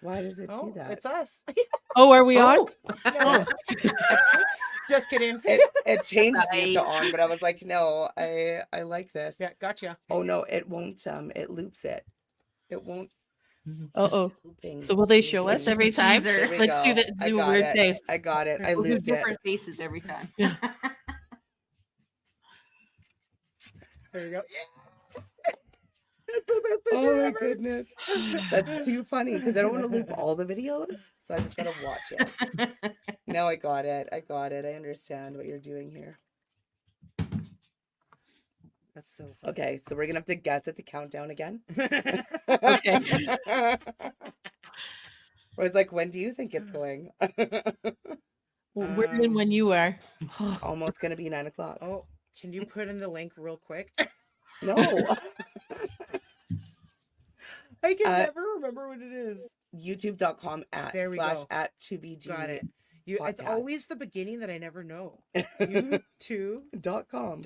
Why does it do that? It's us. Oh, are we on? No. Just kidding. It changed me to on, but I was like, no, I like this. Yeah, gotcha. Oh no, it won't. It loops it. It won't. Uh-oh. Looping. So will they show us just every a time? teaser. There we Let's do go. the I do a got weird it. face. I got it. I We'll do looped it. different faces every time. There you go. Oh my goodness. That's too funny because I don't want to loop all the videos. So I just got to watch it. No, I got it. I understand what you're doing here. That's so funny. Okay, so we're going to have to guess at the countdown again. Okay. Or it's like, when do you think it's going? Well, we're in when you are. Almost going to be 9 o'clock. Oh, can you put in the link real quick? No. I can never remember what it is. YouTube.com There we go. @ 2BG. Got it. It's always the beginning that I never know. YouTube.com.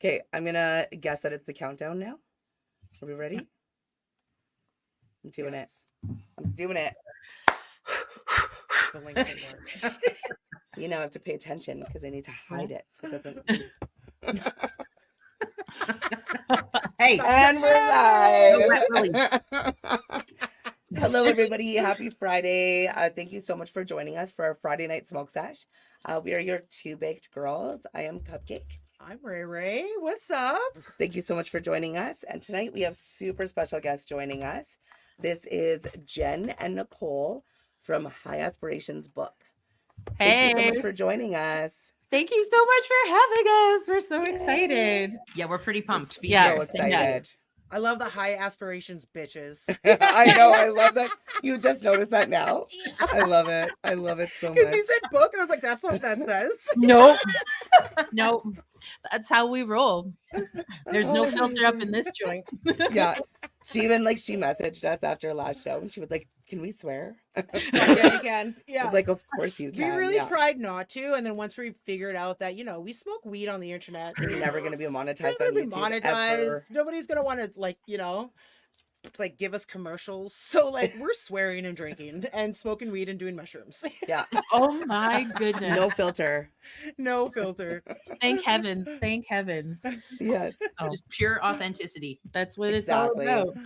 Okay, I'm going to guess that it's the countdown now. Are we ready? I'm doing it. I'm doing it. The link didn't work. You know, I have to pay attention because I need to hide it so it doesn't. Hey, And we're live. No, Hello, everybody. Happy Friday. Thank you so much for joining us for our Friday night smoke sesh. We are your two baked girls. I am Cupcake. I'm Rae Rae. What's up? Thank you so much for joining us. And tonight we have super special guests joining us. This is Jenn and Nicole from High Aspirations Book. Hey. Thank you so much for joining us. Thank you so much for having us. We're so excited. Yeah, we're pretty pumped to be Yeah, here. So excited. I love the high aspirations, bitches. I know. I love that. You just noticed that now. I love it. I love it so Because much. you said book, and I was like, that's not what that says. Nope. Nope. That's how we roll. There's no filter up in this joint. Yeah. She messaged us after last show and she was like, can we swear? Yeah, you can. I Yeah. was like, of course you We can. really yeah. tried not to, and then once we figured out that we smoke weed on the internet, We're never going to be monetized never on be YouTube monetized. ever. Nobody's gonna want to give us commercials. So we're swearing and drinking and smoking weed and doing mushrooms. Yeah. Oh my goodness. No filter. No filter. Thank heavens. Thank heavens. Yes. Oh, Just pure authenticity. that's what Exactly. it's all about.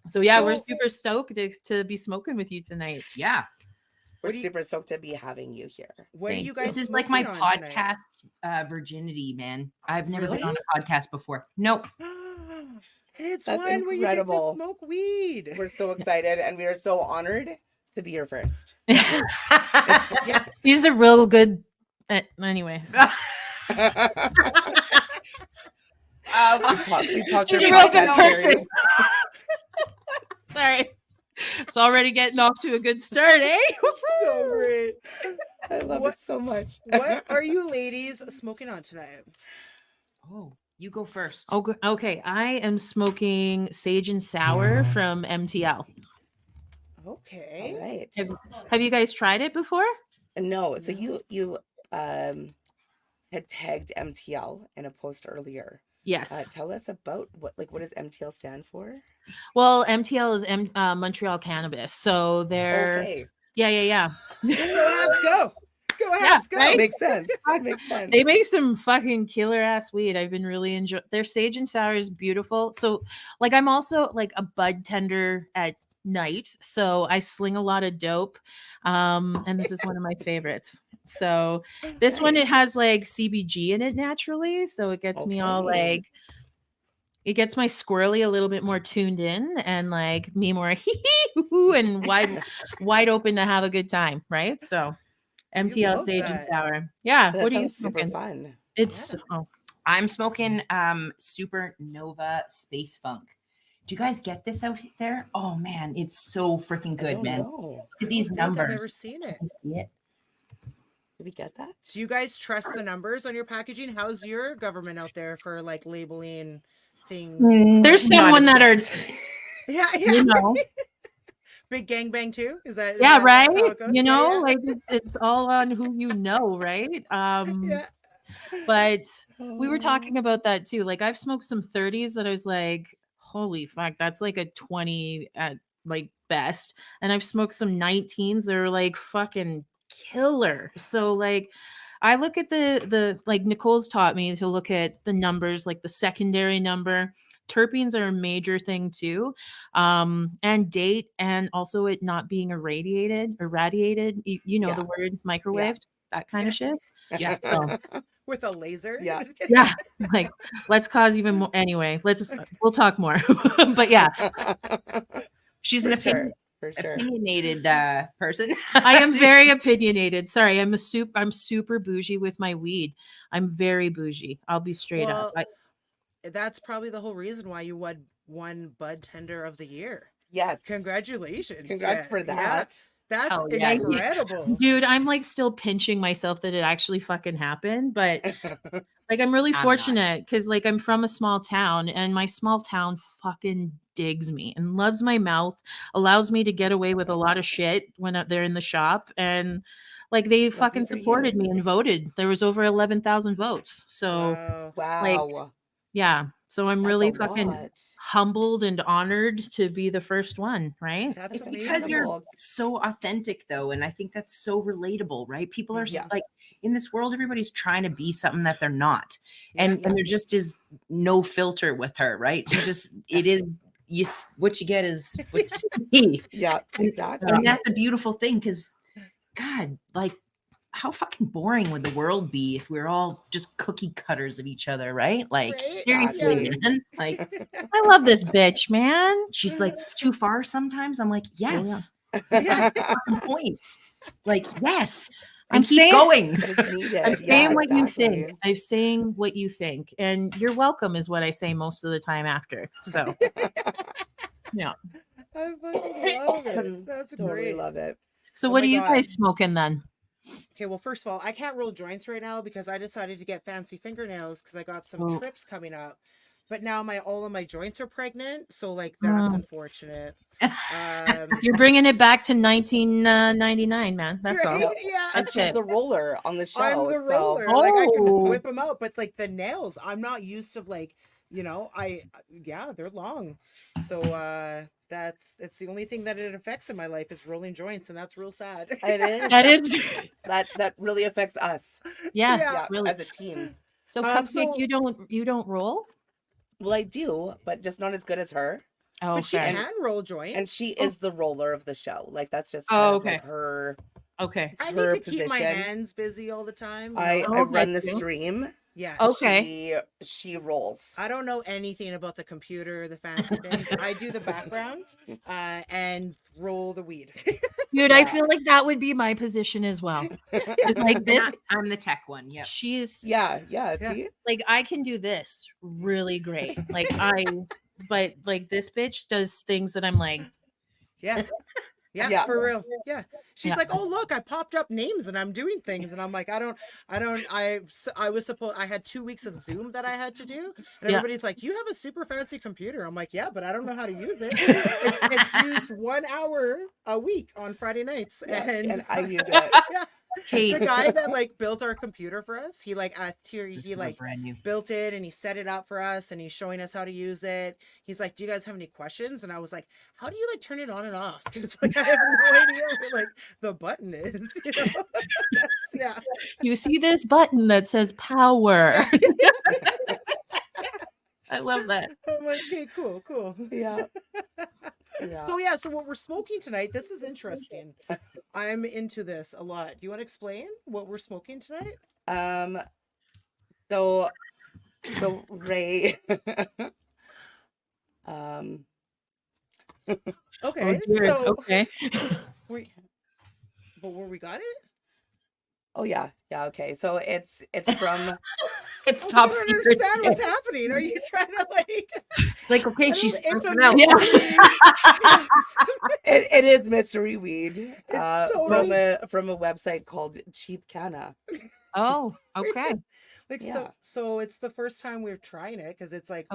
So yeah, we're So- super stoked to be smoking with you tonight. Yeah. We're What do you- super stoked to be having you here. What are you guys? This is like my smoking on tonight? podcast virginity, man. I've never Really? been on a podcast before. Nope. And it's That's one where you get incredible. to smoke weed. We're so excited and we are so honored to be your first. He's a real good. Anyways, We talked She's your a real good podcast person. period. sorry. It's already getting off to a good start, eh? So great. I love What- it so much. What are you ladies smoking on tonight? Oh, you go first. Oh, okay. I am smoking Sage and Sour from MTL. Okay. All right. Have you guys tried it before? No, so you had tagged MTL in a post earlier. Yes. Tell us about what does MTL stand for? Well, MTL is Montreal Cannabis. So they're Okay, yeah. Go Habs, go. Go Habs, Yeah, go. right? makes sense. Makes sense. They make some fucking killer ass weed. I've been really enjoying their Sage and Sour is beautiful. So I'm also like a bud tender at night. So I sling a lot of dope. And this is one of my favorites. So this one, it has like CBG in it naturally. So it gets me all Okay. like, it gets my squirrely a little bit more tuned in and like me more and wide open to have a good time. Right. So MTL love Sage and that. Sour. Yeah. That What are you sounds super smoking? fun. It's I'm smoking Supernova Space Funk. Do you guys get this out there? Oh man, it's so freaking I good, don't man. know. Look at these I don't think I've numbers. never seen it. You see it? Did we get that? Do you guys trust the numbers on your packaging? How's your government out there for labeling things? there's Not someone as that are Yeah, you know Big gangbang too? Is that yeah that's right how it goes? you Yeah, know yeah. like it's all on who you know, right? Yeah. But we were talking about that too. Like I've smoked some 30s that I was like, holy fuck, that's like a 20 at like best, and I've smoked some 19s that are like fucking killer. So like I look at the like Nicole's taught me to look at the numbers, like the secondary number. Terpenes are a major thing too. And date, and also it not being irradiated, you know Yeah. the word, microwaved, that kind of shit. Yeah. So With a laser. Yeah. yeah, like let's cause even more. Anyway, we'll talk more. But yeah, She's For an sure. For sure. opinionated person. I am very opinionated. Sorry, I'm super bougie with my weed. I'm very bougie. I'll be straight up. Well, that's probably the whole reason why you won Bud Tender of the Year. Yes. Congratulations. Congrats Jen. for Yeah, that. that's Hell yeah. incredible. Dude, I'm like still pinching myself that it actually fucking happened, but like I'm really I'm not. fortunate because like I'm from a small town, and my small town fucking digs me and loves my mouth, allows me to get away with a lot of shit when they're in the shop, and like they fucking for you. supported me and voted. There was over 11,000 votes. So Wow. like Wow. yeah, so I'm That's really a fucking lot. humbled and honored to be the first one, right? That's It's amazing. because you're Incredible. so authentic, though, and I think that's so relatable, right? People are Yeah. like in this world, everybody's trying to be something that they're not, Yeah. and there just is no filter with her, right? She just it is what you get is what you see, Yeah, exactly. and that's a beautiful thing because God, like. How fucking boring would the world be if we were all just cookie cutters of each other, right? Like, Right? seriously, Yeah. man. Like, I love this bitch, man. she's like too far sometimes. I'm like, yes, Yeah. point. Like, yes, I'm and keep saying- going. But it's needed. I'm Yeah, saying what you exactly. think. I'm saying what you think. And you're welcome is what I say most of the time after. So yeah. I fucking love it. That's Totally great. love it. So Oh what my are you God. guys smoking then? Okay, well, first of all, I can't roll joints right now because I decided to get fancy fingernails because I got some Oh. trips coming up. But now all of my joints are pregnant, so like that's Oh. unfortunate. You're bringing it back to 1999, man. That's all. right? Yep. Yeah. And she's the roller on the show. I'm the so- roller. Like I can Oh. whip them out, but like the nails, I'm not used to like, they're long. So it's the only thing that it affects in my life is rolling joints, and that's real sad. It is. That is That really affects us. yeah, Yeah. really. As a team. So Um, Cupcake, so- you don't roll? Well, I do, but just not as good as her. Oh, But she okay. can roll joints. And she is the roller of the show. Like that's just Oh, kind of okay. like her. Okay. I her need to keep my position. hands busy all the time. I Oh, run the okay. stream. Yeah. Okay. She rolls. I don't know anything about the computer, the fancy things. I do the background and roll the weed. Dude, I Yeah. feel like that would be my position as well. It's like this. I'm the tech one. Yep. She's Yeah. Yeah. See? like, I can do this really great. But like this bitch does things that I'm like, Yeah. Yeah, Yeah. for real. Yeah. She's Yeah. like, "Oh, look, I popped up names and I'm doing things." And I'm like, I had 2 weeks of Zoom that I had to do. And Yeah. everybody's like, "You have a super fancy computer." I'm like, "Yeah, but I don't know how to use it." It's used 1 hour a week on Friday nights. Yeah, And and I use it. yeah. Hey, The guy that like built our computer for us, he like this he is like brand new. built it and he set it up for us and he's showing us how to use it. He's like, "Do you guys have any questions?" And I was like, "How do you like turn it on and off?" Because like I have no idea where like the button is. You know? Yeah. you see this button that says power. I love that. I'm like, "Okay, cool." Yeah. Yeah. So yeah, so what we're smoking tonight, this is interesting. I'm into this a lot. Do you want to explain what we're smoking tonight? So Rae. Okay, dear. so Okay. but where we got it? Oh yeah. Okay. So it's from It's I top don't secret. understand what's happening. Are you trying to like? Like, okay, I she's don't- it's a out. mystery. it is mystery weed. totally- From a website called Cheap Canna. Oh, okay. Like Yeah. so it's the first time we're trying it because it's like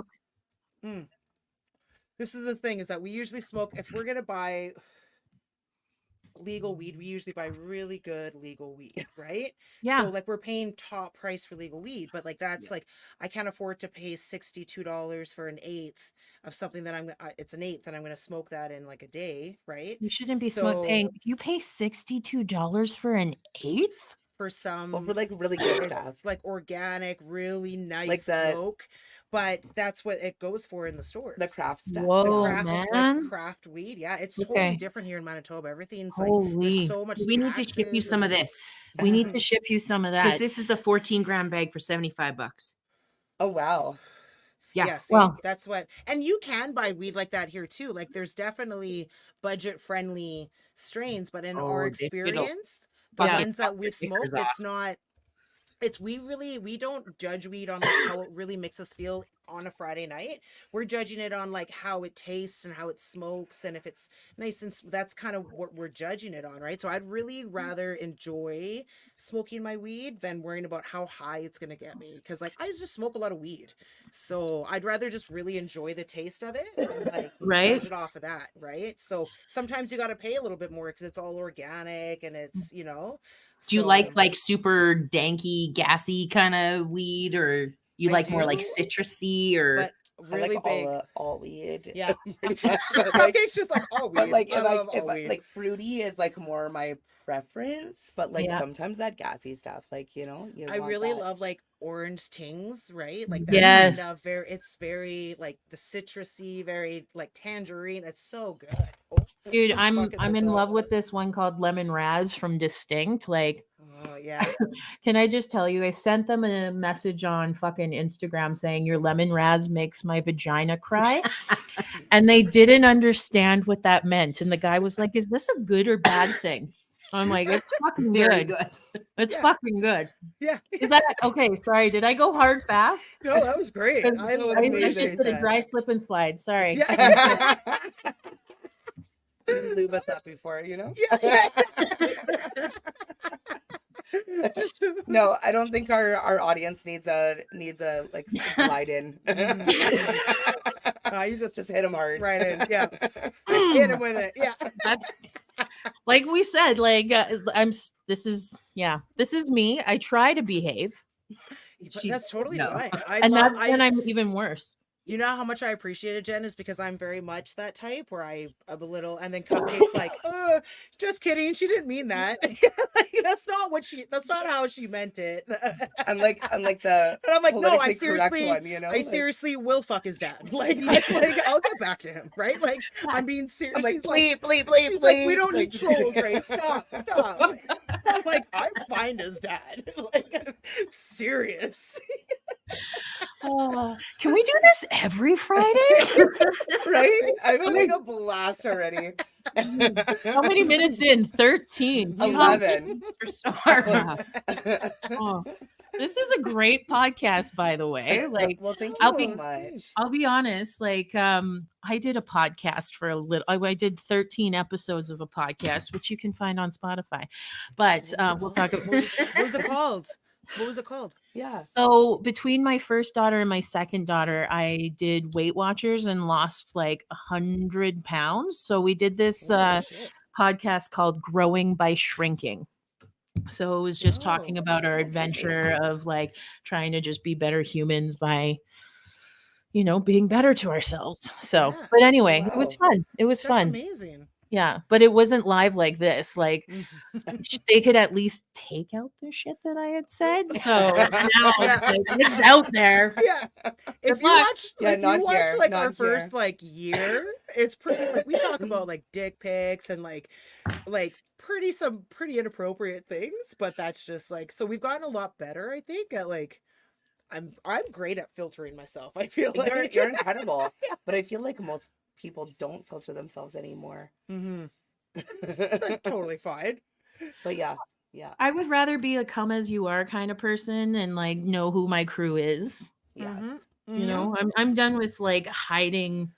this is the thing is that we usually smoke if we're gonna buy legal weed, we usually buy really good legal weed, right? Yeah. So like we're paying top price for legal weed, but like that's like I can't afford to pay $62 for an eighth of something that it's an eighth and I'm gonna smoke that in like a day, right? You shouldn't be So paying. You pay $62 for an eighth? for Well, some for like really good stuff. it's like organic, really nice Like the- smoke, but that's what it goes for in the stores. The craft stuff. The Whoa, craft, man. like craft weed, yeah, it's totally Okay. different here in Manitoba. Everything's like Holy. there's so much. We need to ship you taxes some of and- this We need to ship you some of because that. this is a 14-gram bag for $75. Oh wow. Yeah. Yeah, see, Well- that's what, and you can buy weed like that here too. Like, there's definitely budget-friendly strains, but in our this shit'll experience, the Yeah. ones that we've fingers smoked, it's not. It's we don't judge weed on like how it really makes us feel on a Friday night. We're judging it on like how it tastes and how it smokes and if it's nice, and that's kind of what we're judging it on, right? So I'd really rather enjoy smoking my weed than worrying about how high it's gonna get me, because like I just smoke a lot of weed, so I'd rather just really enjoy the taste of it and like Right. judge it off of that, right? So sometimes you got to pay a little bit more because it's all organic and it's Do you so- like super danky, gassy kind of weed, or you I like more like do, citrusy, or but I really like big. all weed. Yeah. Pretty much, but, like, Cupcake's just like all weed. but like I if I love all if weed. like fruity is like more my preference, but like Yeah. sometimes that gassy stuff, like you I want really that. love like orange tings, right? Like that Yes. kind of it's very like the citrusy, very like tangerine. It's so good. Oh, Dude, I'm fucking in this love up. with this one called Lemon Raz from Distinct. Like, Oh yeah. can I just tell you, I sent them a message on fucking Instagram saying your lemon raz makes my vagina cry. And they didn't understand what that meant. And the guy was like, is this a good or bad thing? I'm like, it's fucking very good. good. It's Yeah. fucking good. Yeah. Is that okay? Sorry, did I go hard fast? No, that was great. 'Cause I That was love I amazing. just did a dry slip and slide. Sorry. Yeah. You lube us up before, No, I don't think our audience needs a like glide in. You Just hit them hard. right in. Yeah. Hit him with it. Yeah. That's like we said, like this is me. I try to behave. But She- that's totally no. fine. And that's when I'm even worse. You know how much I appreciate it, Jen, is because I'm very much that type where I'm a little, and then Cupcake's like, just kidding. She didn't mean that. Like, that's not how she meant it. I'm like the And I'm like, no, I politically correct seriously, one, I like- seriously will fuck his dad. Like, I'll get back to him, right? Like, I'm being serious. I'm like, She's like, bleep. she's like, we don't need trolls, Ray. Stop. I'm like, I'm fine as dad. Like, I'm serious. Oh, can we do this every Friday? Right? I'm having a blast already. How many minutes in? 13. 11. Yeah. Oh, this is a great podcast, by the way. Like, well, thank you I'll so be- much. I'll be honest, like I did a podcast for a little I did 13 episodes of a podcast, which you can find on Spotify. But we'll talk about What was it called? What was it called? Yeah. so between my first daughter and my second daughter, I did Weight Watchers and lost like 100 pounds. So we did this Holy shit. podcast called Growing by Shrinking. So it was just talking Oh, about our okay. adventure of like trying to just be better humans by being better to ourselves. So, Yeah. but anyway, it was Wow. fun. It was That's fun. amazing. Yeah, but it wasn't live like this. Like they could at least take out the shit that I had said. So now it's like it's out there. Yeah. If you luck. watch, Yeah, if not you watch here, like not our first here. like year, it's pretty like we talk about like dick pics and like some pretty inappropriate things, but that's just like so we've gotten a lot better, I think, at like I'm great at filtering myself. I feel like You're incredible. But I feel like most people don't filter themselves anymore. Mhm. Like, totally fine. But yeah. I would rather be a come as you are kind of person and like know who my crew is. Yes. Mhm. You know, I'm done with like hiding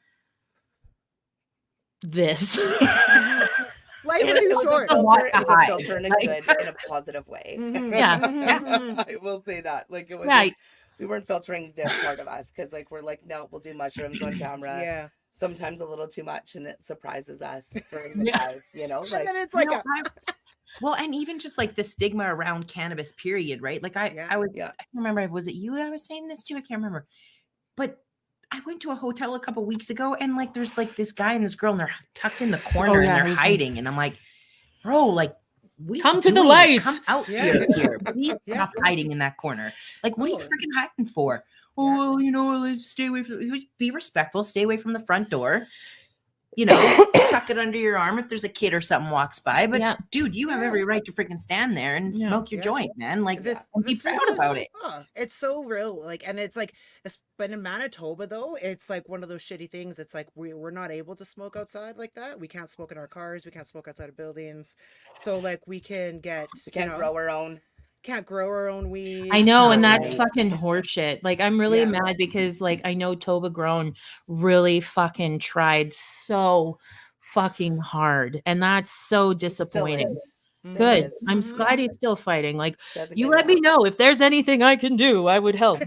this. Life It is too was a short. filter, it was a Hide. filter in a Like- good, in a positive way. Mhm, Yeah, mhm, I will say that. Like it was Yeah. we weren't filtering this part of us because like we're like, no, we'll do mushrooms on camera. Yeah. sometimes a little too much, and it surprises us during the Yeah. drive, you know, And like then it's You like know, well, and even just like the stigma around cannabis, period, right? Like Yeah. I was, Yeah. I can't remember, was it you I was saying this to? I can't remember. But I went to a hotel a couple weeks ago, and like there's like this guy and this girl, and they're tucked in the corner and yeah, they're there's one. hiding. And I'm like, bro, like, what are Come you to the doing? light. Come out Yeah. here. Please Yeah. stop hiding in that corner. Like, what are you Oh. freaking hiding for? Oh, Yeah. well, you know, let's stay away from, be respectful, stay away from the front door. You know, tuck it under your arm if there's a kid or something walks by. But Yeah. dude, you have Yeah. every right to freaking stand there and Yeah. smoke your Yeah. joint, man. Like, This- and be the proud stigma's- about it. It's so real. Like, and it's like, but in Manitoba though, it's like one of those shitty things. It's like we're not able to smoke outside like that. We can't smoke in our cars. We can't smoke outside of buildings. So like we can get, we can't grow our own. can't grow our own weed. I know, and so, that's like, fucking horseshit. Like, I'm really Yeah. mad because, like, I know Toba Grown really fucking tried so fucking hard, and that's so It still disappointing. is. Still Good. is. I'm Mhm. glad he's still fighting. Like, Does a you good let me job. know if there's anything I can do. I would help.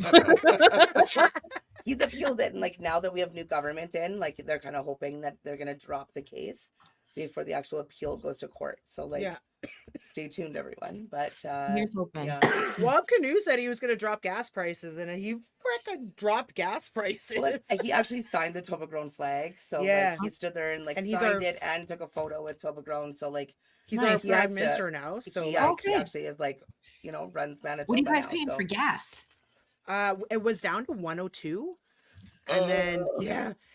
He's appealed it, and like now that we have new government in, like they're kind of hoping that they're gonna drop the case before the actual appeal goes to court. So like, Yeah. stay tuned, everyone. But Here's hoping. yeah. Rob Canoe said he was going to drop gas prices, and he frickin' dropped gas prices. Well, he actually signed the Tobagrown flag, so Yeah. like he stood there and like And he's signed our- it and took a photo with Tobagrown. So like He's Nice. our He has prime to- minister now. So he, like, he actually is like, you know, runs Manitoba. What are you guys now, paying so. for gas? it was down to 102, and then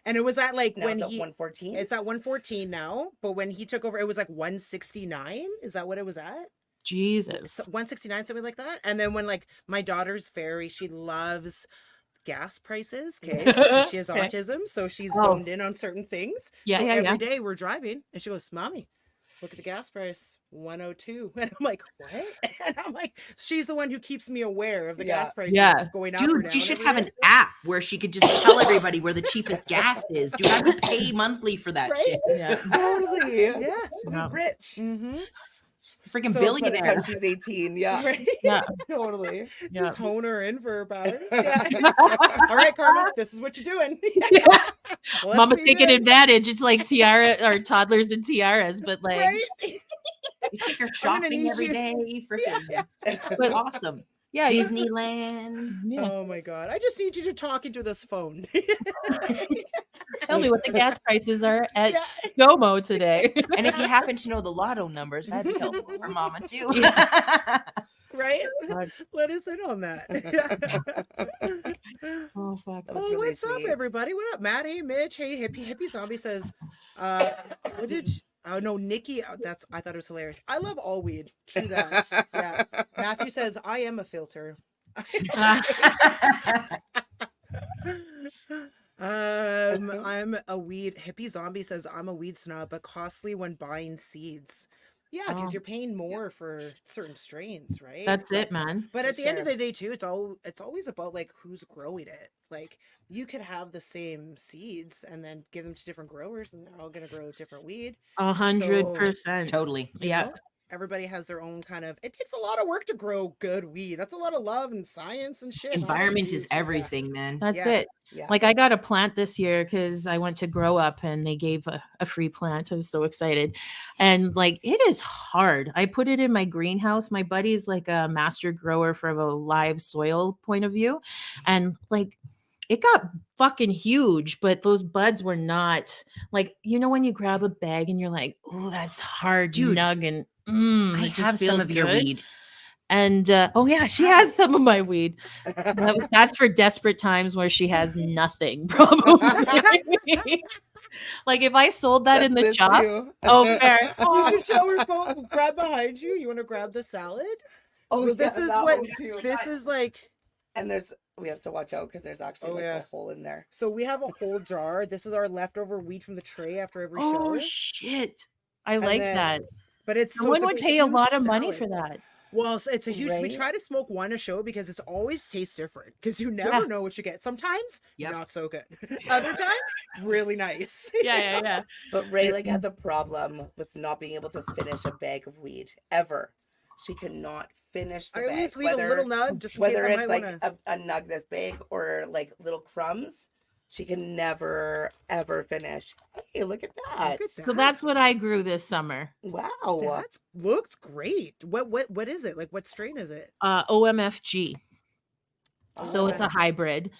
and it was at like Now when it's at he 114. it's at 114 now, but when he took over, it was like 169. Is that what it was at? Jesus. 169, something like that. And then when like my daughter's she loves gas prices, okay? So she has Okay. autism, so she's Oh. zoned in on certain things. Yeah, so yeah, every yeah. day we're driving, and she goes, "Mommy, look at the gas price, 102." And I'm like, "What?" And I'm like, she's the one who keeps me aware of the Yeah. gas prices Yeah. going up or Dude, down she should every have day. an app where she could just tell everybody where the cheapest gas is. Dude, I would pay monthly for that Right? shit. Yeah. Totally. Yeah. She'll Yeah. be rich. Mm-hmm. Freaking So By the billionaire. time she's 18, yeah. Right. Yeah. Totally. Yeah. Just hone her in for her powers. Yeah. All right, Karma, this is what you're doing. Let's Mama be taking good. advantage. It's like tiara or toddlers and tiaras, but like Right? You take her I'm gonna shopping need every you- day. Freaking But- awesome. yeah, you- Disneyland. yeah. Oh my god. I just need you to talk into this phone. Tell me what the gas prices are at Yeah. Domo today. And if you happen to know the lotto numbers, that'd be helpful for Mama too. Right? God. Let us in on that. Oh fuck. That was Oh, really what's up, sweet. everybody? What up, Matt? Hey, Mitch. Hey, hippie zombie says, what did oh no, Nikki, I thought it was hilarious. I love all weed. True that. Yeah. Matthew says, I am a filter. I'm a weed hippie zombie says I'm a weed snob, but costly when buying seeds. Yeah, because Oh. you're paying more for certain strains, right? That's it, man. But For at the end of sure. the day, too, it's always about like who's growing it. Like you could have the same seeds and then give them to different growers, and they're all gonna grow different weed. 100%. Totally. you Yeah. know? Everybody has their own kind of. It takes a lot of work to grow good weed. That's a lot of love and science and shit. Environment is Jeez, everything, man. That's Yeah. it. Yeah. Like I got a plant this year because I went to Grow Up and they gave a free plant. I was so excited. And like it is hard. I put it in my greenhouse. My buddy's like a master grower from a live soil point of view. And like it got fucking huge, but those buds were not like, you know, when you grab a bag and you're like, oh, that's hard, Dude, nug, and I it just have some feels of your good. weed. And oh yeah, she has some of my weed. That's for desperate times where she has nothing, probably. Like if I sold that in the That's this shop, too. oh fair. You Oh, should show her. Go grab behind you. You want to grab the salad? Oh, Well, this yeah, is that what one too. this is like. And we have to watch out because there's actually Oh, like yeah. a hole in there. So we have a whole jar. This is our leftover weed from the tray after every oh show. shit. I like then that. But it's Someone it's would a pay a huge lot of money salad. for that. Well, it's a huge. We Right? try to smoke one a show because it's always tastes different. Because you never Yeah. know what you get. Sometimes Yep. not so good. Other times really nice. Yeah. But Rae like has a problem with not being able to finish a bag of weed ever. She cannot finish the I bag. always leave a little nug just in case whether I it's might like want to. a nug this big or like little crumbs, She can never ever finish. Hey, look at that. Look at So that's what I grew this summer. Wow. That's looks great. What is it? Like what strain is it? OMFG. So it's a Oh. hybrid.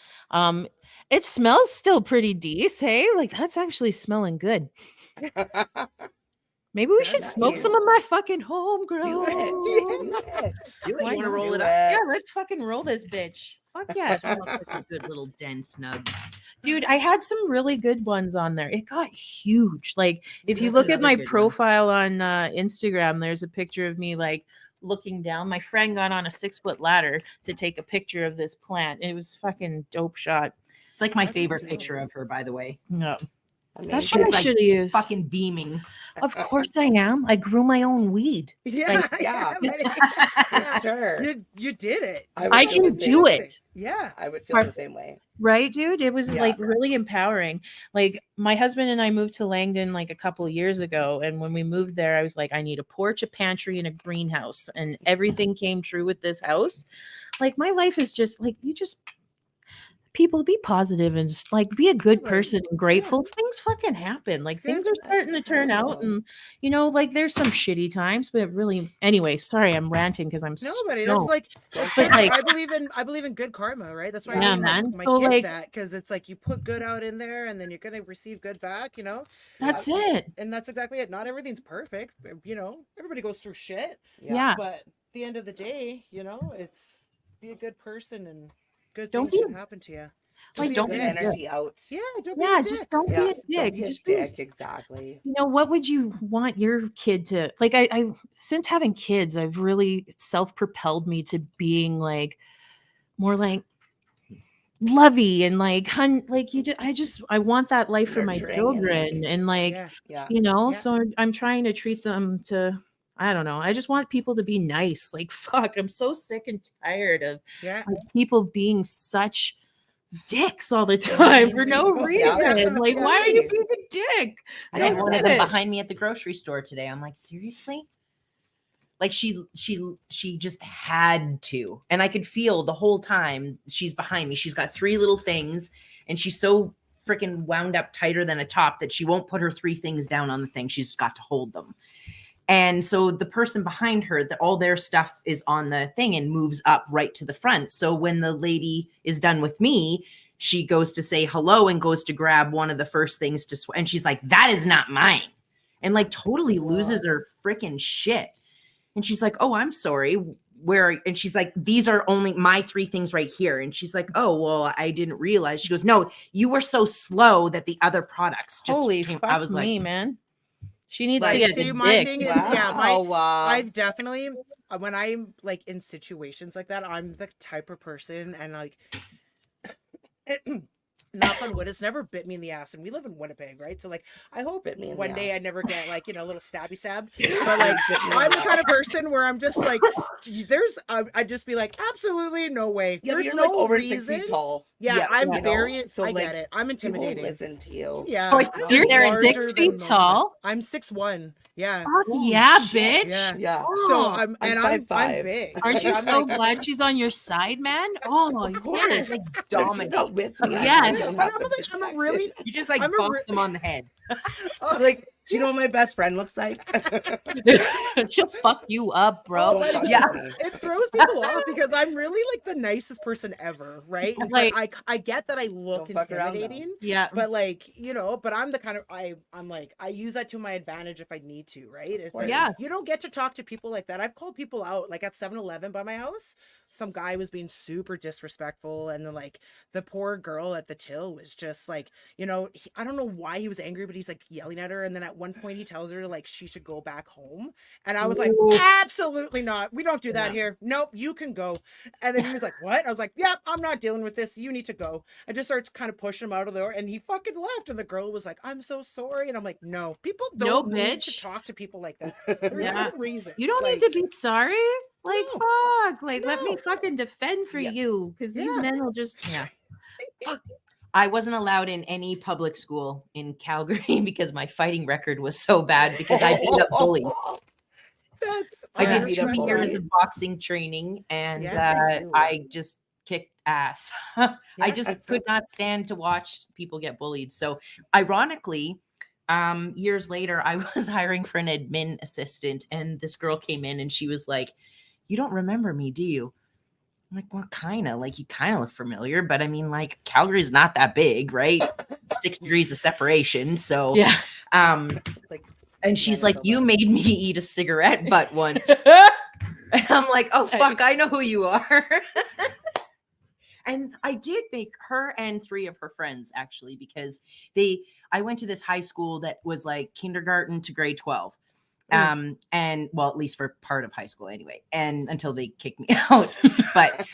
It smells still pretty decent. Hey, like that's actually smelling good. Maybe we should That's smoke nice. some of my fucking homegrown. Do it. Do it. Do it. Why You want to not? roll Do it up? Yeah, it. let's fucking roll this bitch. Fuck That yes. smells like a good little dense snug. Dude, I had some really good ones on there. It got huge. Like if you That's look at another my good one. profile on Instagram, there's a picture of me like looking down. My friend got on a 6-foot ladder to take a picture of this plant. It was fucking dope shot. It's like my That's favorite dope. picture of her, by the way. No. Amazing. That's what I It's like should have used. Fucking beaming. Of course I am. I grew my own weed. Yeah, Like, yeah. yeah. Sure. You did it. would I feel can the same do way. it. Yeah. I would feel the same way. Right, dude? It was Yeah. like really empowering. Like my husband and I moved to Langdon like a couple of years ago. And when we moved there, I was like, I need a porch, a pantry, and a greenhouse. And everything came true with this house. Like my life is just like people be positive and just like be a good Right. person and grateful. Things fucking happen. Like things are That's starting to turn out, incredible. and like there's some shitty times, but really anyway, sorry, I'm ranting because I'm Nobody. no. That's like That's But, good. like- I believe in good karma, right? That's why Yeah, I man. my So, kids like- that because it's like you put good out in there and then you're gonna receive good back, That's it. And that's exactly it. Not everything's perfect, everybody goes through shit. Yeah. But at the end of the day, it's be a good person and good Don't things be- should happen to you. Just don't get be the a energy out. Yeah, don't be Yeah, a just dick. don't Yeah. be a Don't dick. be a Just be dick. Exactly. what would you want your kid to like? I since having kids, I've really self-propelled me to being like more like lovey and like I want that life for my Nurturing and, children and like Yeah. Yeah. Yeah. so I'm trying to treat them to I don't know. I just want people to be nice. Like fuck, I'm so sick and tired of Yeah. like, people being such dicks all the time for no people. reason. Yeah. Like, why are you being a dick? I don't had one of get them it. behind me at the grocery store today. I'm like, seriously? Like she just had to. And I could feel the whole time she's behind me. She's got 3 little things and she's so freaking wound up tighter than a top that she won't put her 3 things down on the thing. She's got to hold them. And so the person behind her, all their stuff is on the thing and moves up right to the front. So when the lady is done with me, she goes to say hello and goes to grab one of the first things and she's like, that is not mine. And like totally loses her freaking shit. And she's like, oh, I'm sorry. And she's like, these are only my 3 things right here. And she's like, oh, well, I didn't realize. She goes, no, you were so slow that the other products just Holy came. fuck I was me, like, man. She needs Like, to get see, a my dick. thing is, Wow. I've definitely, when I'm like in situations like that, I'm the type of person and like, knock on wood, it's never bit me in the ass. And we live in Winnipeg, right? So like, I hope Bit me in one the day I ass. never get like, a little stabby stab. But like, Bit me in I'm the the kind of ass. person where I'm just like, I'd just be like, absolutely no way. Yeah, but There's you're no like over reason. 6 feet tall. Yeah, I'm you know? very, So, I like, get it. I'm People will intimidating. listen to you. Yeah. So I'm you're larger 6 than feet most tall? men. I'm 6'1". Yeah. Fuck Holy yeah, shit. bitch. Yeah. Yeah. So Oh, I'm I'm I'm 5'5". big. aren't you I'm so like, glad she's on your side, man? Oh, course. yes. like If she's dominant. not with me. Yes. I don't have I'm the like, I'm a protection. really, You just like I'm a bonk re- them on the head. I'm like, do you know what my best friend looks like? She'll fuck you up, bro. Oh, Don't fuck yeah. with me. it throws people off because I'm really like the nicest person ever, right? Like- But I get that I look Don't fuck around, though. intimidating. Yeah. But like, but I'm the kind of I'm like I use that to my advantage if I need to, right? It's like, Yeah. you don't get to talk to people like that. I've called people out like at 7-Eleven by my house. Some guy was being super disrespectful, and then like the poor girl at the till was just like, I don't know why he was angry, but he's like yelling at her, and then at one point he tells her like she should go back home, and I was like, Ooh. absolutely not. We don't do that Yeah. here. Nope, you can go. And then he was like, what? I was like, yep, I'm not dealing with this. You need to go. I just started kind of pushing him out of the door, and he fucking left. And the girl was like, I'm so sorry. And I'm like, no, people No, don't need to bitch. talk to people like that. There's Yeah. no reason. You don't Like, need to be sorry. Like, No. fuck. Like, let me No. fucking defend for Yeah. you. Because these Yeah. men will just, yeah. I wasn't allowed in any public school in Calgary because my fighting record was so bad because I beat up bullies. That's I did beat up 2 years bullies. of boxing training and Yeah, good for you. I just kicked ass. Yeah. I just could not stand to watch people get bullied. So ironically, years later, I was hiring for an admin assistant, and this girl came in and she was like, "You don't remember me, do you?" I'm like, "Well, kind of. Like, you kind of look familiar, but I mean, like, Calgary's not that big, right? 6 degrees of separation." So, Yeah. It's like, and she's like, Manitoba. "You made me eat a cigarette butt once." And I'm like, "Oh, fuck, I know who you are." And I did make her and 3 of her friends actually, because I went to this high school that was like kindergarten to grade 12. And well, at least for part of high school anyway, and until they kicked me out. But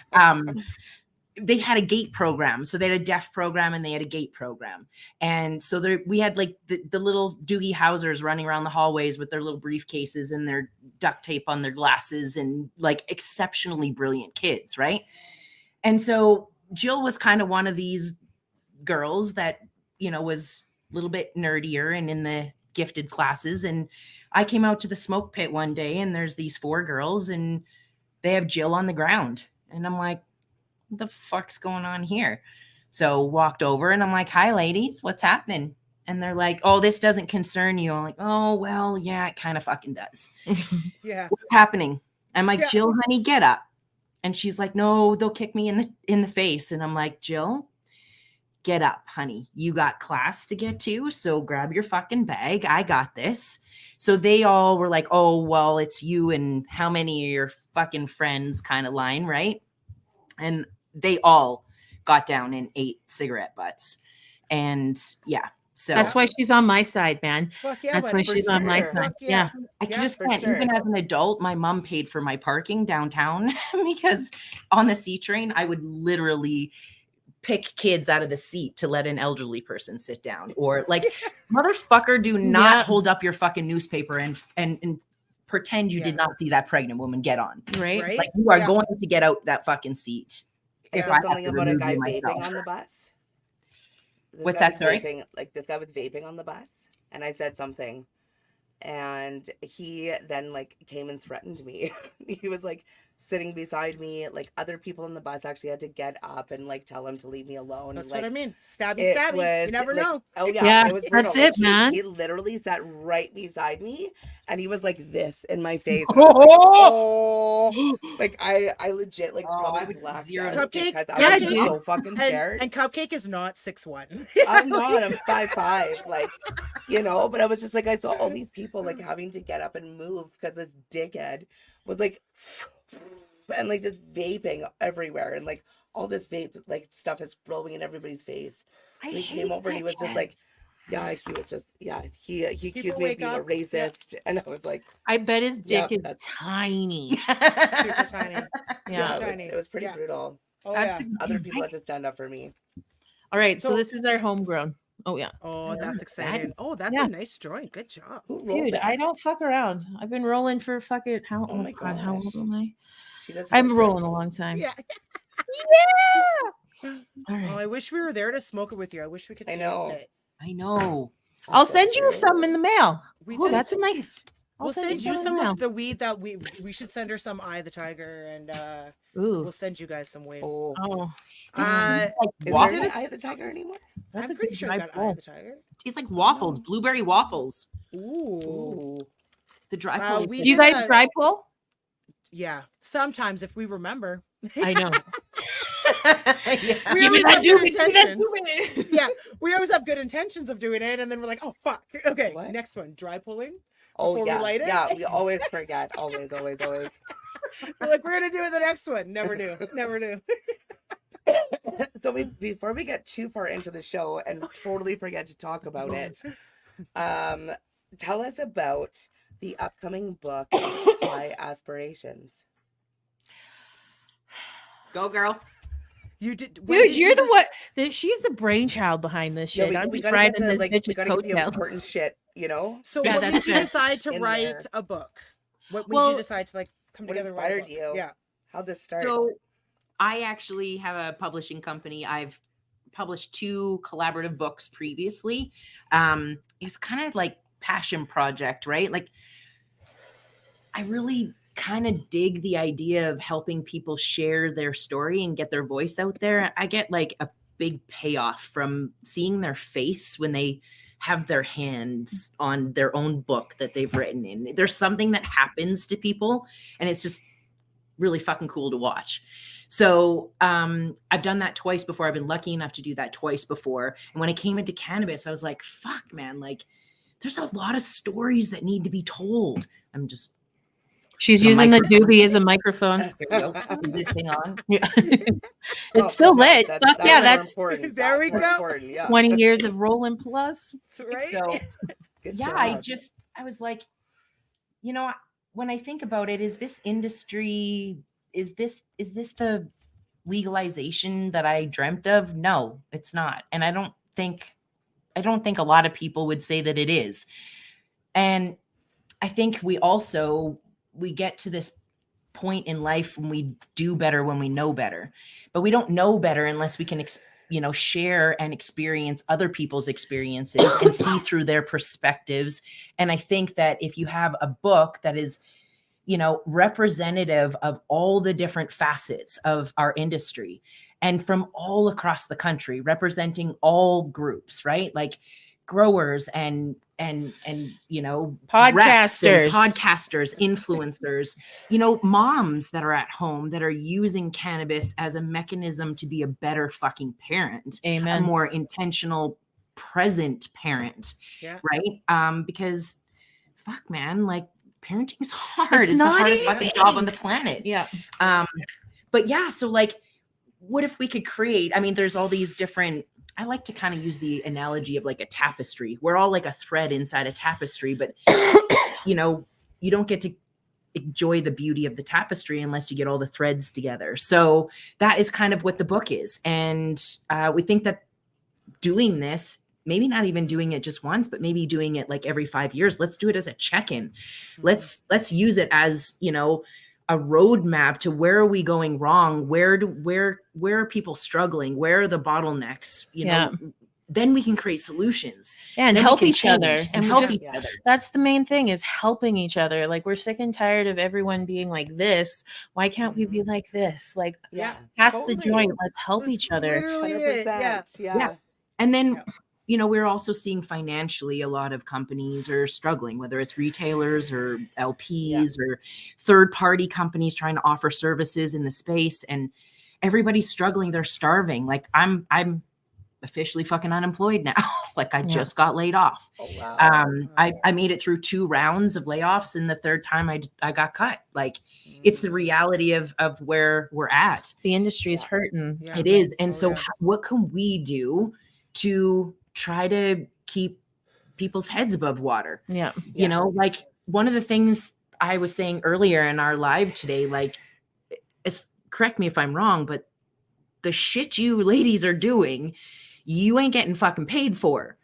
they had a gate program. So they had a deaf program and they had a gate program. And so we had like the little Doogie Housers running around the hallways with their little briefcases and their duct tape on their glasses, and like exceptionally brilliant kids, right? And so Jill was kind of one of these girls that, was a little bit nerdier and in the gifted classes. And I came out to the smoke pit one day and there's these 4 girls and they have Jill on the ground. And I'm like, what the fuck's going on here? So walked over and I'm like, "Hi, ladies, what's happening?" And they're like, "Oh, this doesn't concern you." I'm like, "Oh, well, yeah, it kind of fucking does." Yeah. "What's happening?" I'm like, Yeah. "Jill, honey, get up." And she's like, "No, they'll kick me in the face." And I'm like, "Jill, get up, honey. You got class to get to, so grab your fucking bag. I got this." So they all were like, "Oh, well, it's you and how many of your fucking friends," kind of line, right? And they all got down and ate cigarette butts. And yeah, so That's why she's on my side, man. Fuck yeah, That's why buddy. for she's on my sure. side. Fuck Yeah. I Yeah, just for can't. sure. Even as an adult, my mom paid for my parking downtown because on the C train, I would literally pick kids out of the seat to let an elderly person sit down, or like, motherfucker, do not Yeah. hold up your fucking newspaper and pretend you did not see that pregnant woman get on. Right. Right? Like, you are Yeah. going to get out that fucking seat. I If said I have something to about a remove guy you vaping myself. on the bus. This What's guy that, was sorry? vaping, like this guy was vaping on the bus, and I said something, and he then like came and threatened me. He was like sitting beside me, like other people in the bus actually had to get up and like tell him to leave me alone. That's like, what I mean. Stabby, it stabby. was You never like, know. oh yeah, Yeah, it was brutal. that's Like, it, man. He literally sat right beside me, and he was like this in my face. And I was like, oh, like I legit like Oh, I probably would blacked zero out to Cupcake. because I Yeah, was dude. so fucking scared. And Cupcake is not 6'1". I'm not. I'm 5'5", like, but I was just like, I saw all these people like having to get up and move because this dickhead was like, and like just vaping everywhere, and like all this vape like stuff is blowing in everybody's face. So he came over and he was just like, yeah, he was just, yeah, he accused People me of wake being a up, racist, and I was like, I bet his dick Yeah, is that's- tiny. Super tiny. Yeah. Tiny. it was pretty Yeah. brutal. Oh, That's yeah. Other people had to stand up for me. all right. So So- this is our homegrown. Oh yeah. Oh, that's exciting. Oh, that's Yeah. a nice joint. Good job. Who rolled Dude, that? I don't fuck around. I've been rolling for fucking how Oh my God, how old gosh. am I? She does. I've been voice rolling a rights. long time. Yeah. All Oh, right. I wish we were there to smoke it with you. I wish we could I taste know. it. I know. I'll So send you true. some in the mail. We Oh, that's a nice. I'll We'll send you some in some the mail. of the weed that we should send her some Eye of the Tiger, and Ooh. we'll send you guys some weed. Oh, Oh, Like is waffles. there an Eye of the Tiger anymore? that's I'm a pretty good sure dry I got Eye pull. of the Tiger. Tastes like waffles, blueberry waffles. Ooh. Ooh. The dry Wow, pull. we Do you did guys a- dry pull? Yeah, sometimes if we remember. I know. Yeah. We Give me always that have good doobie, give me that intentions. doobie. Yeah, we always have good intentions of doing it, and then we're like, oh fuck. Okay, What? next one, dry pulling. Oh Before we yeah, light it? yeah. We always forget. Always, always, always. We're like, we're gonna do it the next one. Never do. Never do. So before we get too far into the show and totally forget to talk about it, tell us about the upcoming book, High Aspirations. Go, girl. You did, Dude, you're the one. She's the brainchild behind this Yeah, shit. I'm just gotta riding get the, this like, we bitch's gotta get the coattails. important shit, So Yeah, what that's made you fair. decide to In write there. a book? What made Well, you decide to like come what together and write a inspired book? you? Yeah. How'd this start? So I actually have a publishing company. I've published 2 collaborative books previously. It's kind of like passion project, right? Like I really kind of dig the idea of helping people share their story and get their voice out there. I get like a big payoff from seeing their face when they have their hands on their own book that they've written in. There's something that happens to people, and it's just really fucking cool to watch. So I've done that twice before. I've been lucky enough to do that twice before. And when I came into cannabis, I was like, fuck, man, like there's a lot of stories that need to be told. I'm just She's The using the microphone. doobie as a microphone. Here we go. Is this thing on? Yeah. Oh, It's still no, lit. Fuck yeah, more that's important. There we That's more go. important, yeah. 20 years of rolling plus. Right? So Good yeah, job. I was like, you know, when I think about it, is this industry, is this the legalization that I dreamt of? No, it's not. And I don't think a lot of people would say that it is. And I think we get to this point in life when we do better when we know better, but we don't know better unless we can share and experience other people's experiences and see through their perspectives. And I think that if you have a book that is, you know, representative of all the different facets of our industry and from all across the country, representing all groups, right? Like growers and you know, reps and podcasters, influencers, you know, moms that are at home that are using cannabis as a mechanism to be a better fucking parent, Amen. a more intentional, present parent, Yeah. right? Because fuck, man, like parenting is hard. It's It's the not hardest fucking easy. job on the planet. Yeah. But yeah, so like, what if we could create? I mean, there's all these different. I like to kind of use the analogy of like a tapestry. We're all like a thread inside a tapestry, but you know, you don't get to enjoy the beauty of the tapestry unless you get all the threads together. So that is kind of what the book is. And we think that doing this, maybe not even doing it just once, but maybe doing it like every 5 years. Let's do it as a check-in. Mm-hmm. Let's use it as, you know, a roadmap to where are we going wrong? Where are people struggling? Where are the bottlenecks? You know, then we can create solutions. Yeah, and Then we help can each other. change And help just, each other. that's the main thing, is helping each other. Like, we're sick and tired of everyone being like this. Why can't we be like this? Like, Yeah. pass totally. the joint. Let's help That's each other. literally it. 100%. Yeah. Yeah. And then, Yeah. you know, we're also seeing financially a lot of companies are struggling, whether it's retailers or LPs or third-party companies trying to offer services in the space, and everybody's struggling. They're starving. Like I'm officially fucking unemployed now. Like I just got laid off. Oh, wow. I made it through 2 rounds of layoffs, and the third time I got cut. Like it's the reality of where we're at. The industry's hurting. Yeah. It is. And Oh, so yeah. what can we do to try to keep people's heads above water? Yeah. You know, like one of the things I was saying earlier in our live today, like, correct me if I'm wrong, but the shit you ladies are doing, you ain't getting fucking paid for.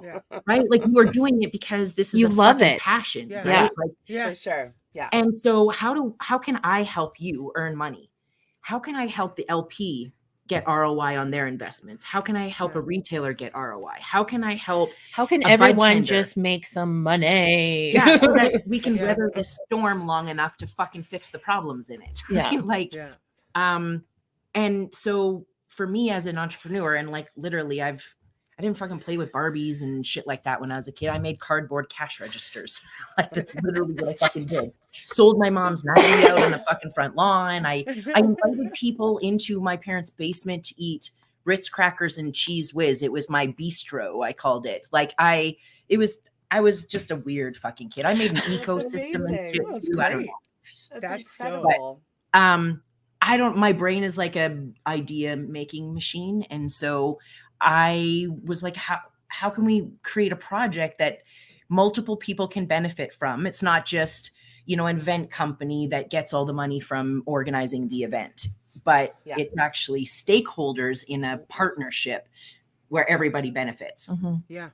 Yeah. Right? Like you are doing it because this is You a love fucking it. passion. Yeah. Right? Yeah. Like, Yeah. For sure. Yeah. and so how can I help you earn money? How can I help the LP get ROI on their investments? How can I help a retailer get ROI? How can I help? How can A bud everyone tender. just make some money? Yeah, so that we can Yeah. weather this storm long enough to fucking fix the problems in it. Yeah. Right? Like, Yeah. and so for me as an entrepreneur, and like literally I didn't fucking play with Barbies and shit like that when I was a kid. I made cardboard cash registers. Like that's literally what I fucking did. Sold my mom's 90 out on the fucking front lawn. I invited people into my parents' basement to eat Ritz crackers and cheese whiz. It was my bistro, I called it. Like I was just a weird fucking kid. I made an ecosystem and shit That's too. I don't great. know. That's incredible. My brain is like a idea making machine. And so I was like, how can we create a project that multiple people can benefit from? It's not just, you know, an event company that gets all the money from organizing the event, but it's actually stakeholders in a partnership where everybody benefits. Mhm. Yeah.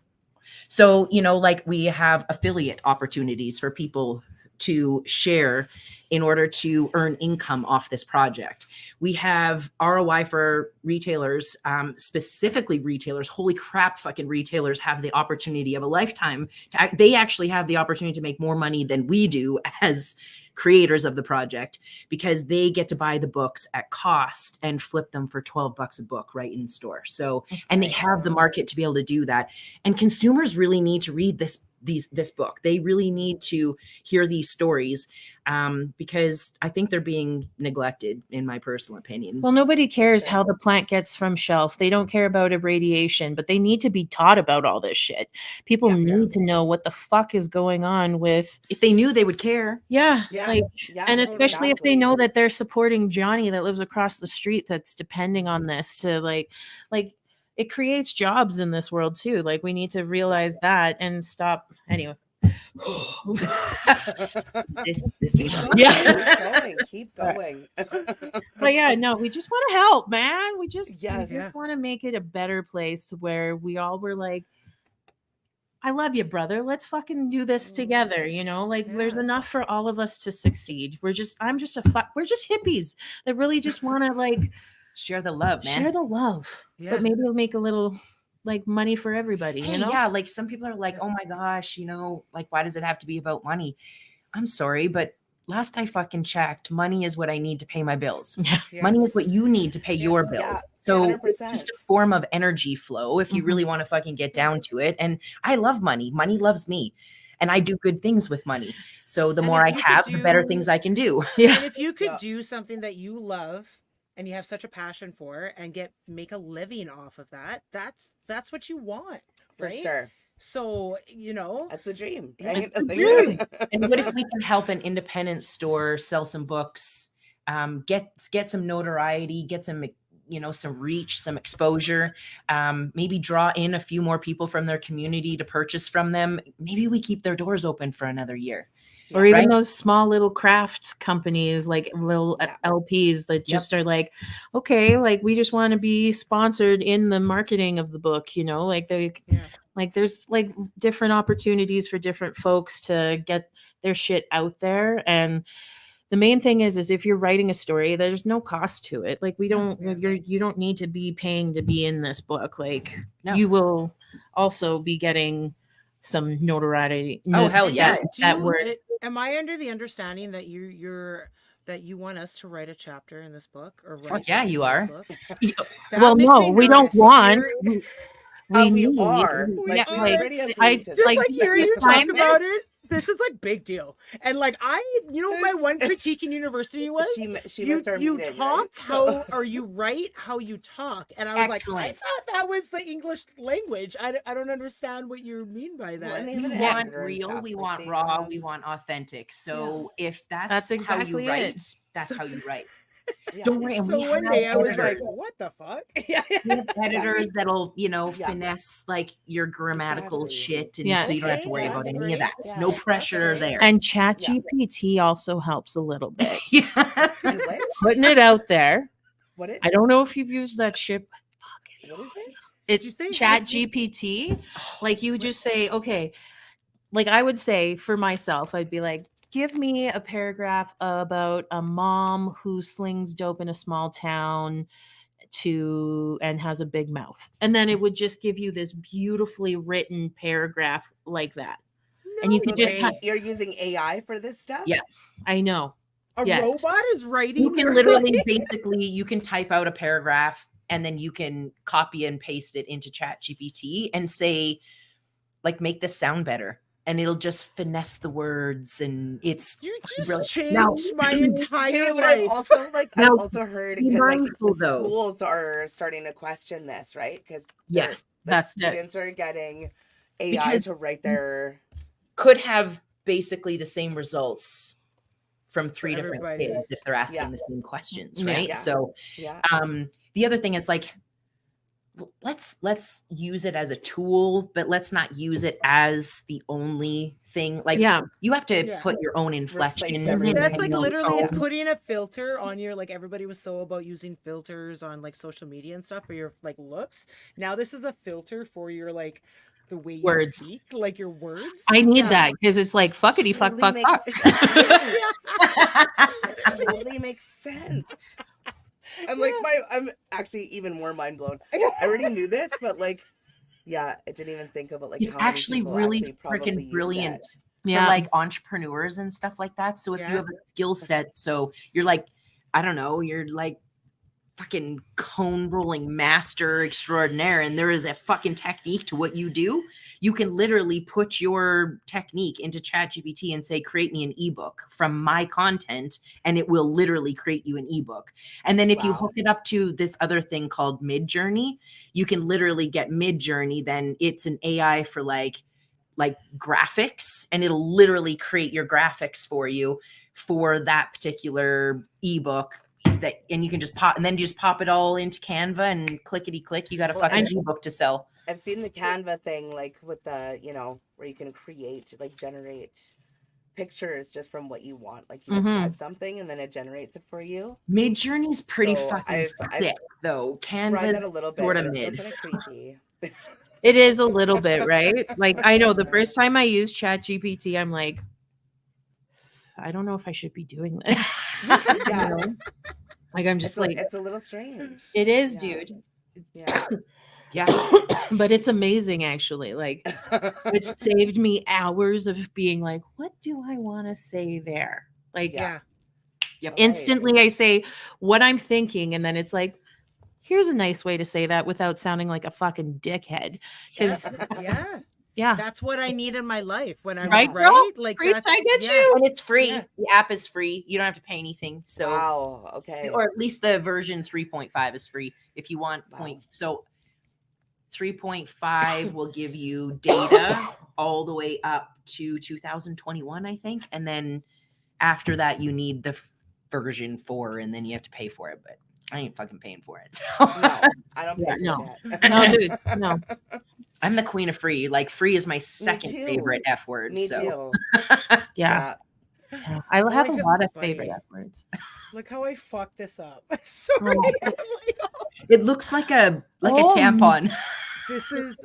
So, you know, like we have affiliate opportunities for people to share in order to earn income off this project. We have ROI for retailers, specifically retailers. Holy crap, fucking retailers have the opportunity of a lifetime. They actually have the opportunity to make more money than we do as creators of the project, because they get to buy the books at cost and flip them for $12 a book right in store. So, and they have the market to be able to do that. And consumers really need to read this book. They really need to hear these stories, because I think they're being neglected, in my personal opinion. Well, nobody cares how the plant gets from shelf. They don't care about irradiation, but they need to be taught about all this shit. People need to know what the fuck is going on with. If they knew, they would care. Yeah. Yeah. And especially if they exactly. know that they're supporting Johnny that lives across the street that's depending on this to like it creates jobs in this world too. Like we need to realize that and stop. Anyway. Keep going. But yeah, no, we just want to help, man. We just Yes. want to make it a better place where we all were like, I love you, brother. Let's fucking do this together. You know, like there's enough for all of us to succeed. We're just hippies that really just want to like share the love, man. Share the love. Yeah. But maybe we'll make a little like money for everybody. Hey, you know? yeah, like some people are like, oh my gosh, you know, like why does it have to be about money? I'm sorry, but last I fucking checked, money is what I need to pay my bills. Yeah. Money is what you need to pay your bills. Yeah, so 100%. it's just a form of energy flow if you really want to fucking get down to it. And I love money. Money loves me. And I do good things with money. So the And more if I you have, could the better do- things I can do. And if you could Yeah. do something that you love and you have such a passion for and make a living off of that, that's what you want, For right? sure. So, you know, That's the dream. Yeah, Right? it's the dream. And what if we can help an independent store sell some books, get some notoriety, get some, you know, some reach, some exposure, maybe draw in a few more people from their community to purchase from them. Maybe we keep their doors open for another year. Or even Right? those small little craft companies, like little Yeah. LPs that just are like, okay, like we just want to be sponsored in the marketing of the book, you know, like like there's like different opportunities for different folks to get their shit out there. And the main thing is if you're writing a story, there's no cost to it. Like we don't, you don't need to be paying to be in this book. Like No. you will also be getting some notoriety. Oh, hell yeah. That word. Am I under the understanding that that you want us to write a chapter in this book? Or Fuck write yeah, something you in are. this book? Yeah. That Well, makes no, me we don't nervous. want. Hearing- We We need. are. We Like, are. we already have I to Just like like hearing you this talk time- about it, this is like big deal. And like you know, my one critique in university was she you missed our meeting, talk right? So- how or you write how you talk, and I was like, I Excellent. thought that was the English language. I don't understand what you mean by Well, that. and they We have an want editor and real, stuff, we like, want they raw, have- we want authentic. So if that's That's exactly how you write, it. that's how you write. Yeah. Don't worry. And So we one have day I was like, editors. what the fuck? Yeah. We have editors that'll, you know, Yeah. finesse like your grammatical Exactly. shit, and Yeah. so you don't have to Okay, worry about that's any of great. that. Yeah, No that's pressure great. there. And ChatGPT also helps a little bit. yeah. And which? Putting it out there. What is? I don't know if you've used that shit. What is it? It's you say? Chat GPT. Like you just say, okay, like I would say for myself, I'd be like, give me a paragraph about a mom who slings dope in a small town and has a big mouth. And then it would just give you this beautifully written paragraph like that. And you No could just way. kind You're using AI for this stuff? Yeah. I know. A yes. robot is writing. You can literally basically you can type out a paragraph and then you can copy and paste it into ChatGPT and say, like, make this sound better. And it'll just finesse the words, and it's You just really- changed Now- my entire Yeah, but I've life. also Now, I've also heard be because like mindful, though. schools are starting to question this, right? Because yes, That's it. students are getting AI Because- to write their could have basically the same results from three different everybody. kids if they're asking Yeah. the same questions, Yeah. right? Yeah. So yeah. the other thing is like let's use it as a tool, but let's not use it as the only thing. Like Yeah. you have to Yeah. put your own inflection. everything. That's and like your own literally it's tone. putting a filter on your, like, everybody was so about using filters on like social media and stuff for your like looks. Now this is a filter for your like the way you Words. speak, like your words. I need Yeah. that because it's like fuckity fuck Totally fuck makes fuck. It totally makes sense. I'm actually even more mind blown. I already knew this, but like, yeah, I didn't even think about like It's how many actually people really actually probably freaking use brilliant. it. For Yeah. like entrepreneurs and stuff like that. So if you Yeah. have a skill set, so you're like, I don't know, you're like fucking cone rolling master extraordinaire, and there is a fucking technique to what you do. You can literally put your technique into ChatGPT and say, create me an ebook from my content, and it will literally create you an ebook. And then if you Wow. hook it up to this other thing called Midjourney, you can literally get Midjourney. Then it's an AI for like graphics, and it'll literally create your graphics for you for that particular ebook. That, and you can just pop it all into Canva and clickety click. You got a Well, fucking ebook to sell. I've seen the Canva thing, like with the, where you can generate pictures just from what you want. Like you describe something and then it generates it for you. Midjourney's pretty So fucking sick, though. Tried that a Canva's little bit, sort but of it's still mid. kind of creepy. It is a little bit, right? Like I know the first time I used ChatGPT, I'm like, I don't know if I should be doing this. Yeah. You know? Like I'm just like, it's a little strange. it is, Yeah. dude. Yeah. Yeah. But it's amazing, actually. Like it saved me hours of being like, what do I want to say there? Like Yeah. Yep. instantly I say what I'm thinking, and then it's like, here's a nice way to say that without sounding like a fucking dickhead. Because Yeah. yeah, That's what I need in my life when I'm Right, right. girl? Like Preach, that's I get yeah. you. And it's free. Yeah. The app is free. You don't have to pay anything. So Wow. Okay. or at least the version 3.5 is free. If you want Wow. so 3.5 will give you data all the way up to 2021, I think. And then after that, you need the version 4, and then you have to pay for it. But I ain't fucking paying for it. So. No, I don't pay Yeah, for no. shit. No, dude, no. I'm the queen of free. Like free is my second too. favorite F word. Me so. too. Yeah. Yeah. I Oh, have I a feel lot of funny. favorite F words. Look how I fucked this up. Sorry. Oh. I'm like, oh, It looks like a Oh, tampon. this is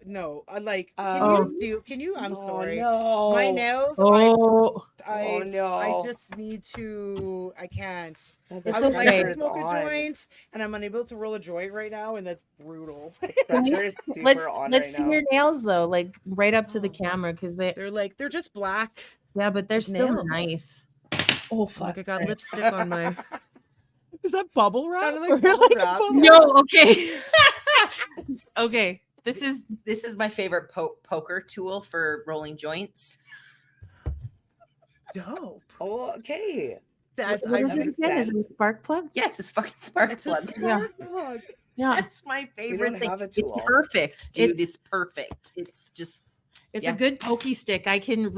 no. Like, Oh. can you? I'm Oh, sorry. no. My nails. Oh, Oh no. I just need to. I can't. It's I would like okay. to smoke a joint, and I'm unable to roll a joint right now, and that's brutal. Pressure is super let's on let's right see now. your nails though, like right up to the Oh. camera, because they're They're just black. but they're still nails. nice. Oh Look, fuck! I got sorry. lipstick on my. Is that bubble wrap? Sounded like Or bubble wrap, bubble- yeah. No, okay, okay. This is This is my favorite poker tool for rolling joints. Dope. Oh, okay. That's what is that it makes again? Is it sense. a spark plug? Yeah, it's a fucking spark It's a plug. spark plug. Yeah, That's my favorite don't thing. have a It's tool. perfect, dude. It's perfect. It's just it's Yeah. a good pokey stick. I can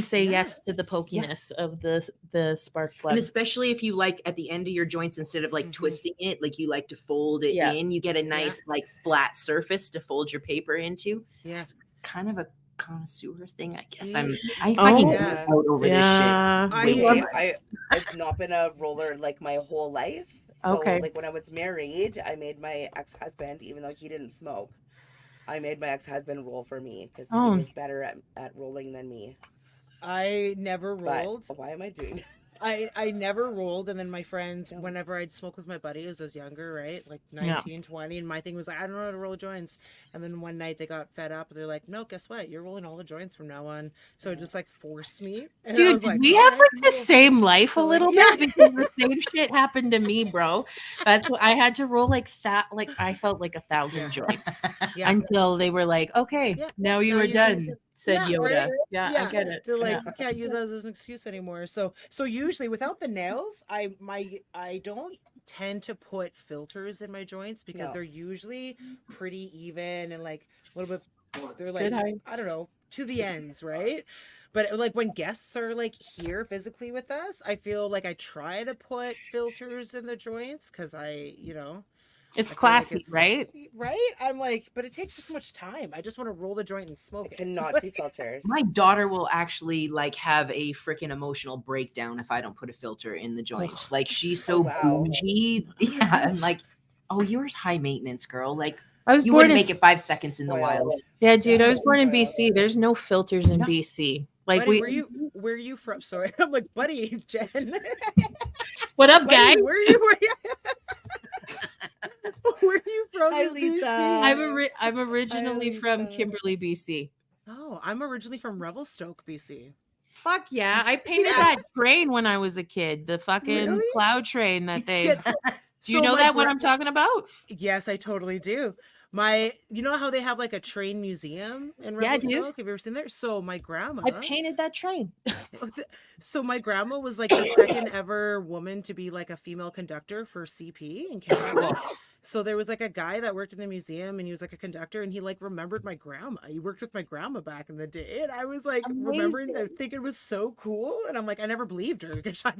say Yeah. yes to the pokiness of the spark plug. and especially if you like at the end of your joints, instead of like Mhm. twisting it, like you like to fold it Yeah. in, you get a nice like flat surface to fold your paper into. Yeah. Kind of a connoisseur thing, I guess. Yeah. I Oh. fucking Yeah. geek out over Yeah. I this shit. love- I've not been a roller like my whole life. So Okay. like when I was married, I made my ex-husband, even though he didn't smoke, I made my ex-husband roll for me because Oh. he was better at rolling than me. I never But rolled. why am I doing? I never rolled, and then my friends, Still. whenever I'd smoke with my buddies, I was younger, right? Like 19, 20, and my thing was like, I don't know how to roll joints. And then one night they got fed up, and they're like, no, guess what? You're rolling all the joints from now on. So it just like forced me. And I Dude, was did like, we "All have right, like the cool." same life a So, like, little yeah. bit? Because the same shit happened to me, bro. That's what I had to roll like that. Like I felt like 1,000 Yeah. joints Yeah. until they were like, okay, Yeah. now you Now are you can- done, said Yeah, Yoda. right? Yeah, I Yeah. get it. They're like, Yeah. you can't use that as an excuse anymore. So usually without the nails, I don't tend to put filters in my joints because No. they're usually pretty even and like a little bit. They're Good like eye. I don't know, to the ends, right? But like when guests are like here physically with us, I feel like I try to put filters in the joints because It's I feel like classy, it's- right? Right? I'm like, but it takes just much time. I just want to roll the joint and I smoke it. cannot do filters. My daughter will actually like have a freaking emotional breakdown if I don't put a filter in the joint. Like she's so wow. bougie. Yeah. And like, oh, you're high maintenance, girl. Like, I was You born wouldn't in make it 5 seconds in the Spoiled. wild. yeah, dude. I Yeah, was born in spoiled. BC. There's no filters in No. BC. Like Buddy, we. where are you from? Sorry, I'm like, buddy, Jen. What up, Buddy, guys? where are you? Where are you from? Hi, in Lisa. BC? I'm originally from Lisa. Kimberley, BC. Oh, I'm originally from Revelstoke, BC. Fuck yeah! I painted Yeah. that train when I was a kid. The fucking Really? plow train that they. Yeah, Do you so know my that what gra- I'm talking about? Yes, I totally do. You know how they have like a train museum in Yeah, Revelstoke? dude. Have you ever seen there? So my grandma, I painted that train. so my grandma was like the second ever woman to be like a female conductor for CP in Canada. So there was like a guy that worked in the museum and he was like a conductor and he like remembered my grandma. He worked with my grandma back in the day. And I was like remembering that, thinking it was so cool. And I'm like, I never believed her because I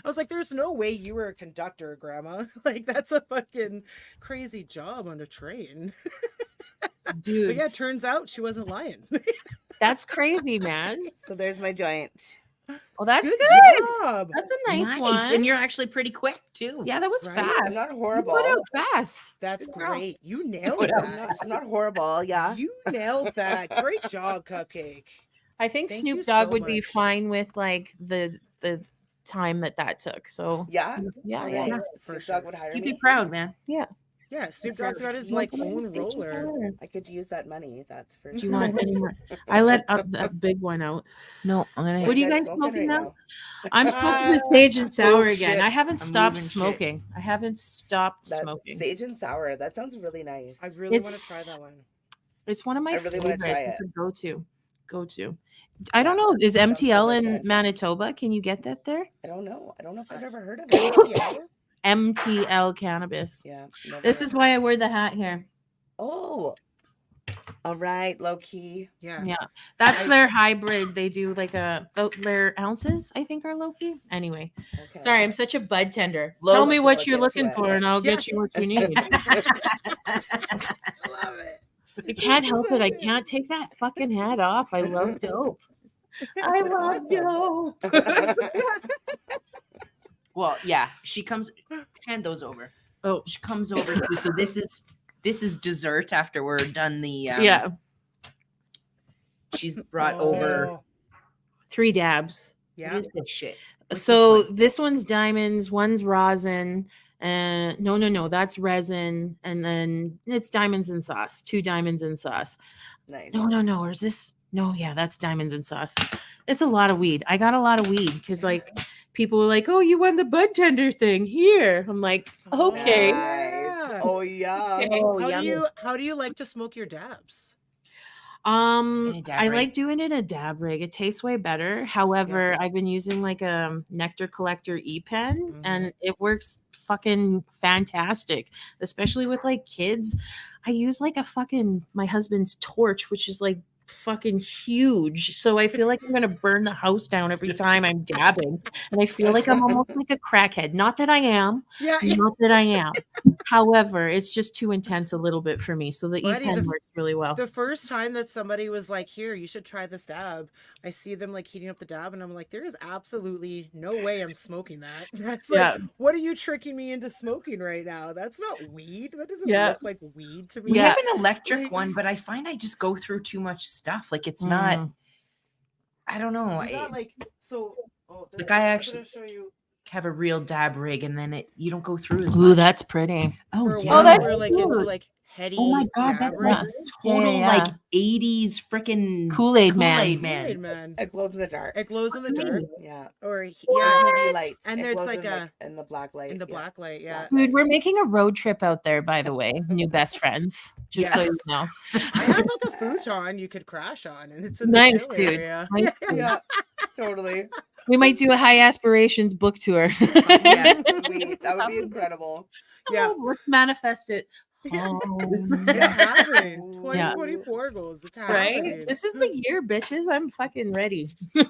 was like, there's no way you were a conductor, grandma. Like that's a fucking crazy job on a train. But Dude, yeah, it turns out she wasn't lying. that's crazy, man. So there's my joint. Well, that's Good good. job. That's a nice Nice. one. And you're actually pretty quick too. Yeah, that was Right? fast. I'm not You horrible. put out fast. That's Good girl. great. You nailed Put out that. I'm not horrible. Yeah. You nailed that. Great job, Cupcake. I think Thank Snoop you Dogg so would be much. fine with like the time that took. So Yeah. yeah, All yeah. right. for Snoop sure. Dogg would hire You'd me. be proud, man. Yeah, Snoop Dogg's got his like own roller. I could use that money. That's for Do sure. you want any more? I let that big one out. No, I'm gonna. What are you guys smoking right now? I'm smoking the sage and sour again. shit. I haven't I'm stopped moving shit. smoking. I haven't stopped That smoking. sage and sour. That sounds really nice. I really want to It's- try that one. It's one of my I really wanna favorites. try It's it. a go-to. I don't Yeah, know. Is sounds MTL in delicious. Manitoba? Can you get that there? I don't know. I don't know if I've ever heard of it. ATL? MTL cannabis. Yeah. never This heard is of why I wear the hat here. it. Oh. All right. Low key. Yeah. Yeah. That's I- their hybrid. They do like their ounces, I think, are low key. Anyway, Okay. sorry, I'm such a bud tender. Low Tell me to what look you're into looking it. for, and I'll get Yeah. you what you need. I love it. I can't help it. I So can't take that fucking hat off. I love dope. I love dope. Well, yeah, she comes. Hand those over. Oh, She comes over too. So this is dessert after we're done the. yeah. She's brought over. Oh, 3 dabs. Yeah. What is this shit? What's So this this one's diamonds, one's rosin, and no, that's resin, and then it's diamonds and sauce. 2 diamonds and sauce. Nice. No. Or is this? No, yeah, that's diamonds and sauce. It's a lot of weed. I got a lot of weed because like people were like, "Oh, you won the bud tender thing here." I'm like, okay. Nice. Oh yeah. Okay. Oh, How yummy. do you like to smoke your dabs? In a dab I rig. like doing it in a dab rig. It tastes way better. However, I've been using like a nectar collector e-pen and it works fucking fantastic, especially with like kids. I use like my husband's torch, which is like fucking huge. So I feel like I'm gonna burn the house down every time I'm dabbing. And I feel like I'm almost like a crackhead. Not that I am. Yeah. Not that I am. However, it's just too intense a little bit for me. So the Buddy, e-pen the- works really well. The first time that somebody was like, "Here, you should try this dab," I see them like heating up the dab, and I'm like, "There is absolutely no way I'm smoking that." That's like, Yeah. what are you tricking me into smoking right now? That's not weed. That doesn't Yeah. look like weed to me. We Yeah. have an electric Like- one, but I find I just go through too much stuff. Like it's not. Mm. I don't know. You got, I like so. Oh, Like, this- I I'm gonna actually- show you. have a real dab rig, and then you don't go through as Ooh, much. that's pretty. For a yeah. while, that's we're like into cute. like heady. Oh my god, dab that Yeah. rigs. total Yeah. like 80s freaking Kool-Aid man. Kool-Aid Kool-Aid man. man. It glows in the dark. It glows in the dark, Yeah. or Yeah, What? UV light. And It there's glows like in the black light. in the yeah. black light. Yeah, Dude, we're making a road trip out there, by the way. New best friends. Just so you Yes. know. I have like a futon you could crash on, and it's in the Nice, chill dude. area. Nice, dude. Yeah. Totally. We might do a High Aspirations book tour. Yeah. Sweet. That would be incredible. Yeah. Let's manifest it. Yeah. Home. It's happening. Ooh. Yeah. 2024 goals. It's Right? happening. This is the year, bitches. I'm fucking ready. I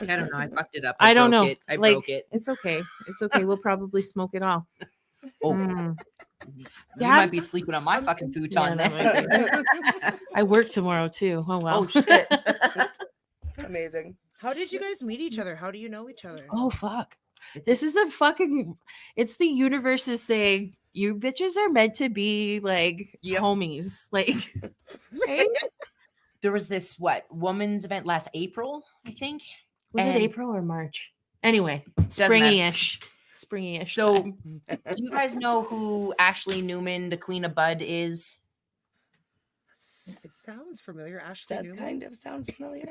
don't know. I fucked it up. I don't broke know. It. I Like, broke it. It's okay. It's okay. We'll probably smoke it all. Oh, Mm. you might be Dabs- sleeping on my fucking futon Yeah, then. that I work tomorrow too. Oh well. Oh shit. Amazing. How did you guys meet each other? How do you know each other? Oh fuck. This is a fucking. It's the universe is saying you bitches are meant to be like Yep. homies. Like, right? There was this woman's event last April, I think. Was it And- April or March? Anyway, matter. springy-ish. Springy-ish. So, time. do you guys know who Ashley Newman, the Queen of Bud, is? It sounds familiar. Ashley Does Newman. kind of sound familiar.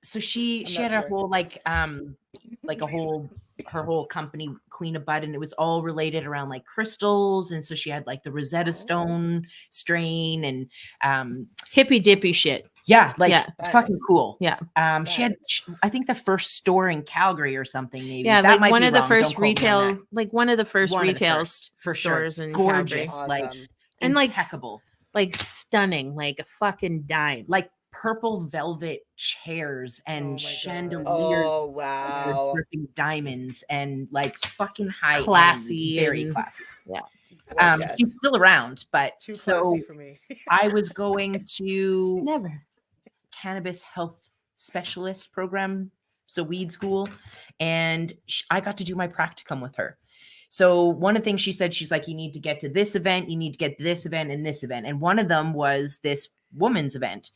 So she I'm had not a sure. whole her whole company, Queen of Bud, and it was all related around like crystals. And so she had like the Rosetta Stone strain and Hippy dippy shit. yeah, like Yeah. fucking cool. Yeah. She had I think the first store in Calgary or something, maybe. Yeah, That like might one be of the wrong. first Don't quote me on retail, that. like one of the first One of the retail first, for sure. stores in Calgary. Gorgeous, like Awesome. And, like, impeccable. Like stunning, like a fucking dime. Like purple velvet chairs Oh my and God. chandeliers. Oh with wow. dripping diamonds and like fucking high Classy end, very and- classy. Gorgeous. She's still around, but Too so classy for me. I was going to Never. cannabis health specialist program, so weed school, and I got to do my practicum with her. So one of the things she said, she's like, you need to get to this event, you need to get to this event and this event, and one of them was this woman's event.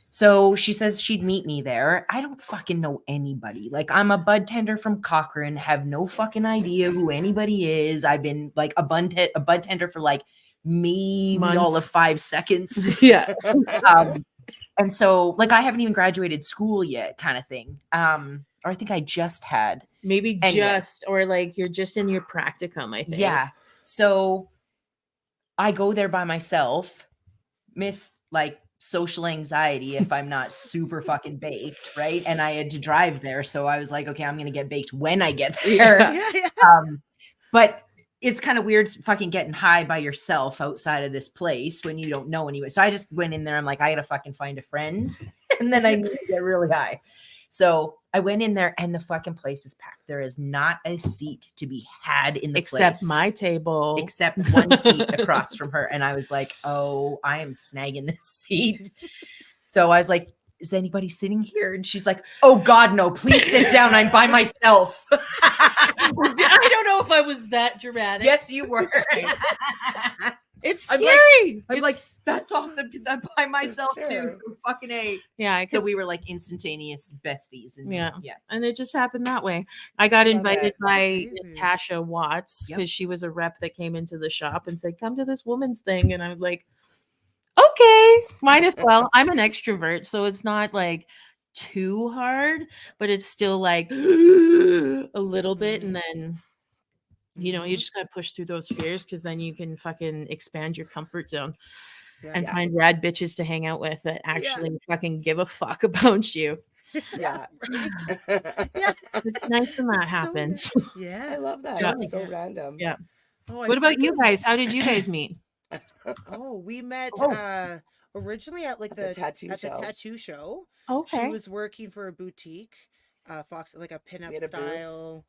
So she says she'd meet me there. I don't fucking know anybody. Like, I'm a bud tender from Cochrane, have no fucking idea who anybody is. I've been like a bud tender for like maybe all of Months. 5 seconds. Yeah. And so like I haven't even graduated school yet, kind of thing. Or I think I just had. Maybe Anyway. just, or like you're just in your practicum, I think. Yeah. So I go there by myself, miss like social anxiety if I'm not super fucking baked, right? And I had to drive there. So I was like, okay, I'm gonna get baked when I get there. Yeah. But it's kind of weird fucking getting high by yourself outside of this place when you don't know anyone. So I just went in there. I'm like, I gotta fucking find a friend. And then I need to get really high. So I went in there and the fucking place is packed. There is not a seat to be had in the Except place. my table. Except one seat across from her. And I was like, oh, I am snagging this seat. So I was like, is anybody sitting here? And she's like, oh God, no, please sit down. I'm by myself. I don't know if I was that dramatic. Yes, you were. It's I'm scary. I'm like, It's- that's awesome because I'm by myself sure. too. Fucking A. yeah. So we 'cause- were like instantaneous besties. And Yeah. Yeah. and it just happened that way. I got Love invited it. by Crazy. Natasha Watts Yep. because she was a rep that came into the shop and said, "Come to this woman's thing," and I was like, "Okay, might as well." I'm an extrovert, so it's not like too hard, but it's still like a little bit, and then you know you just gotta push through those fears because then you can fucking expand your comfort zone and Yeah. find rad bitches to hang out with that actually fucking give a fuck about you. Yeah. Yeah. It's nice when that It's so happens. I Yeah. love that. Yeah. It's so random. Yeah. Oh, I What about you fucking- guys? How did you guys meet? Oh, we met Oh. originally at like The tattoo at the show. tattoo show. Okay. She was working for a boutique, Fox, like a pinup had a booth? style,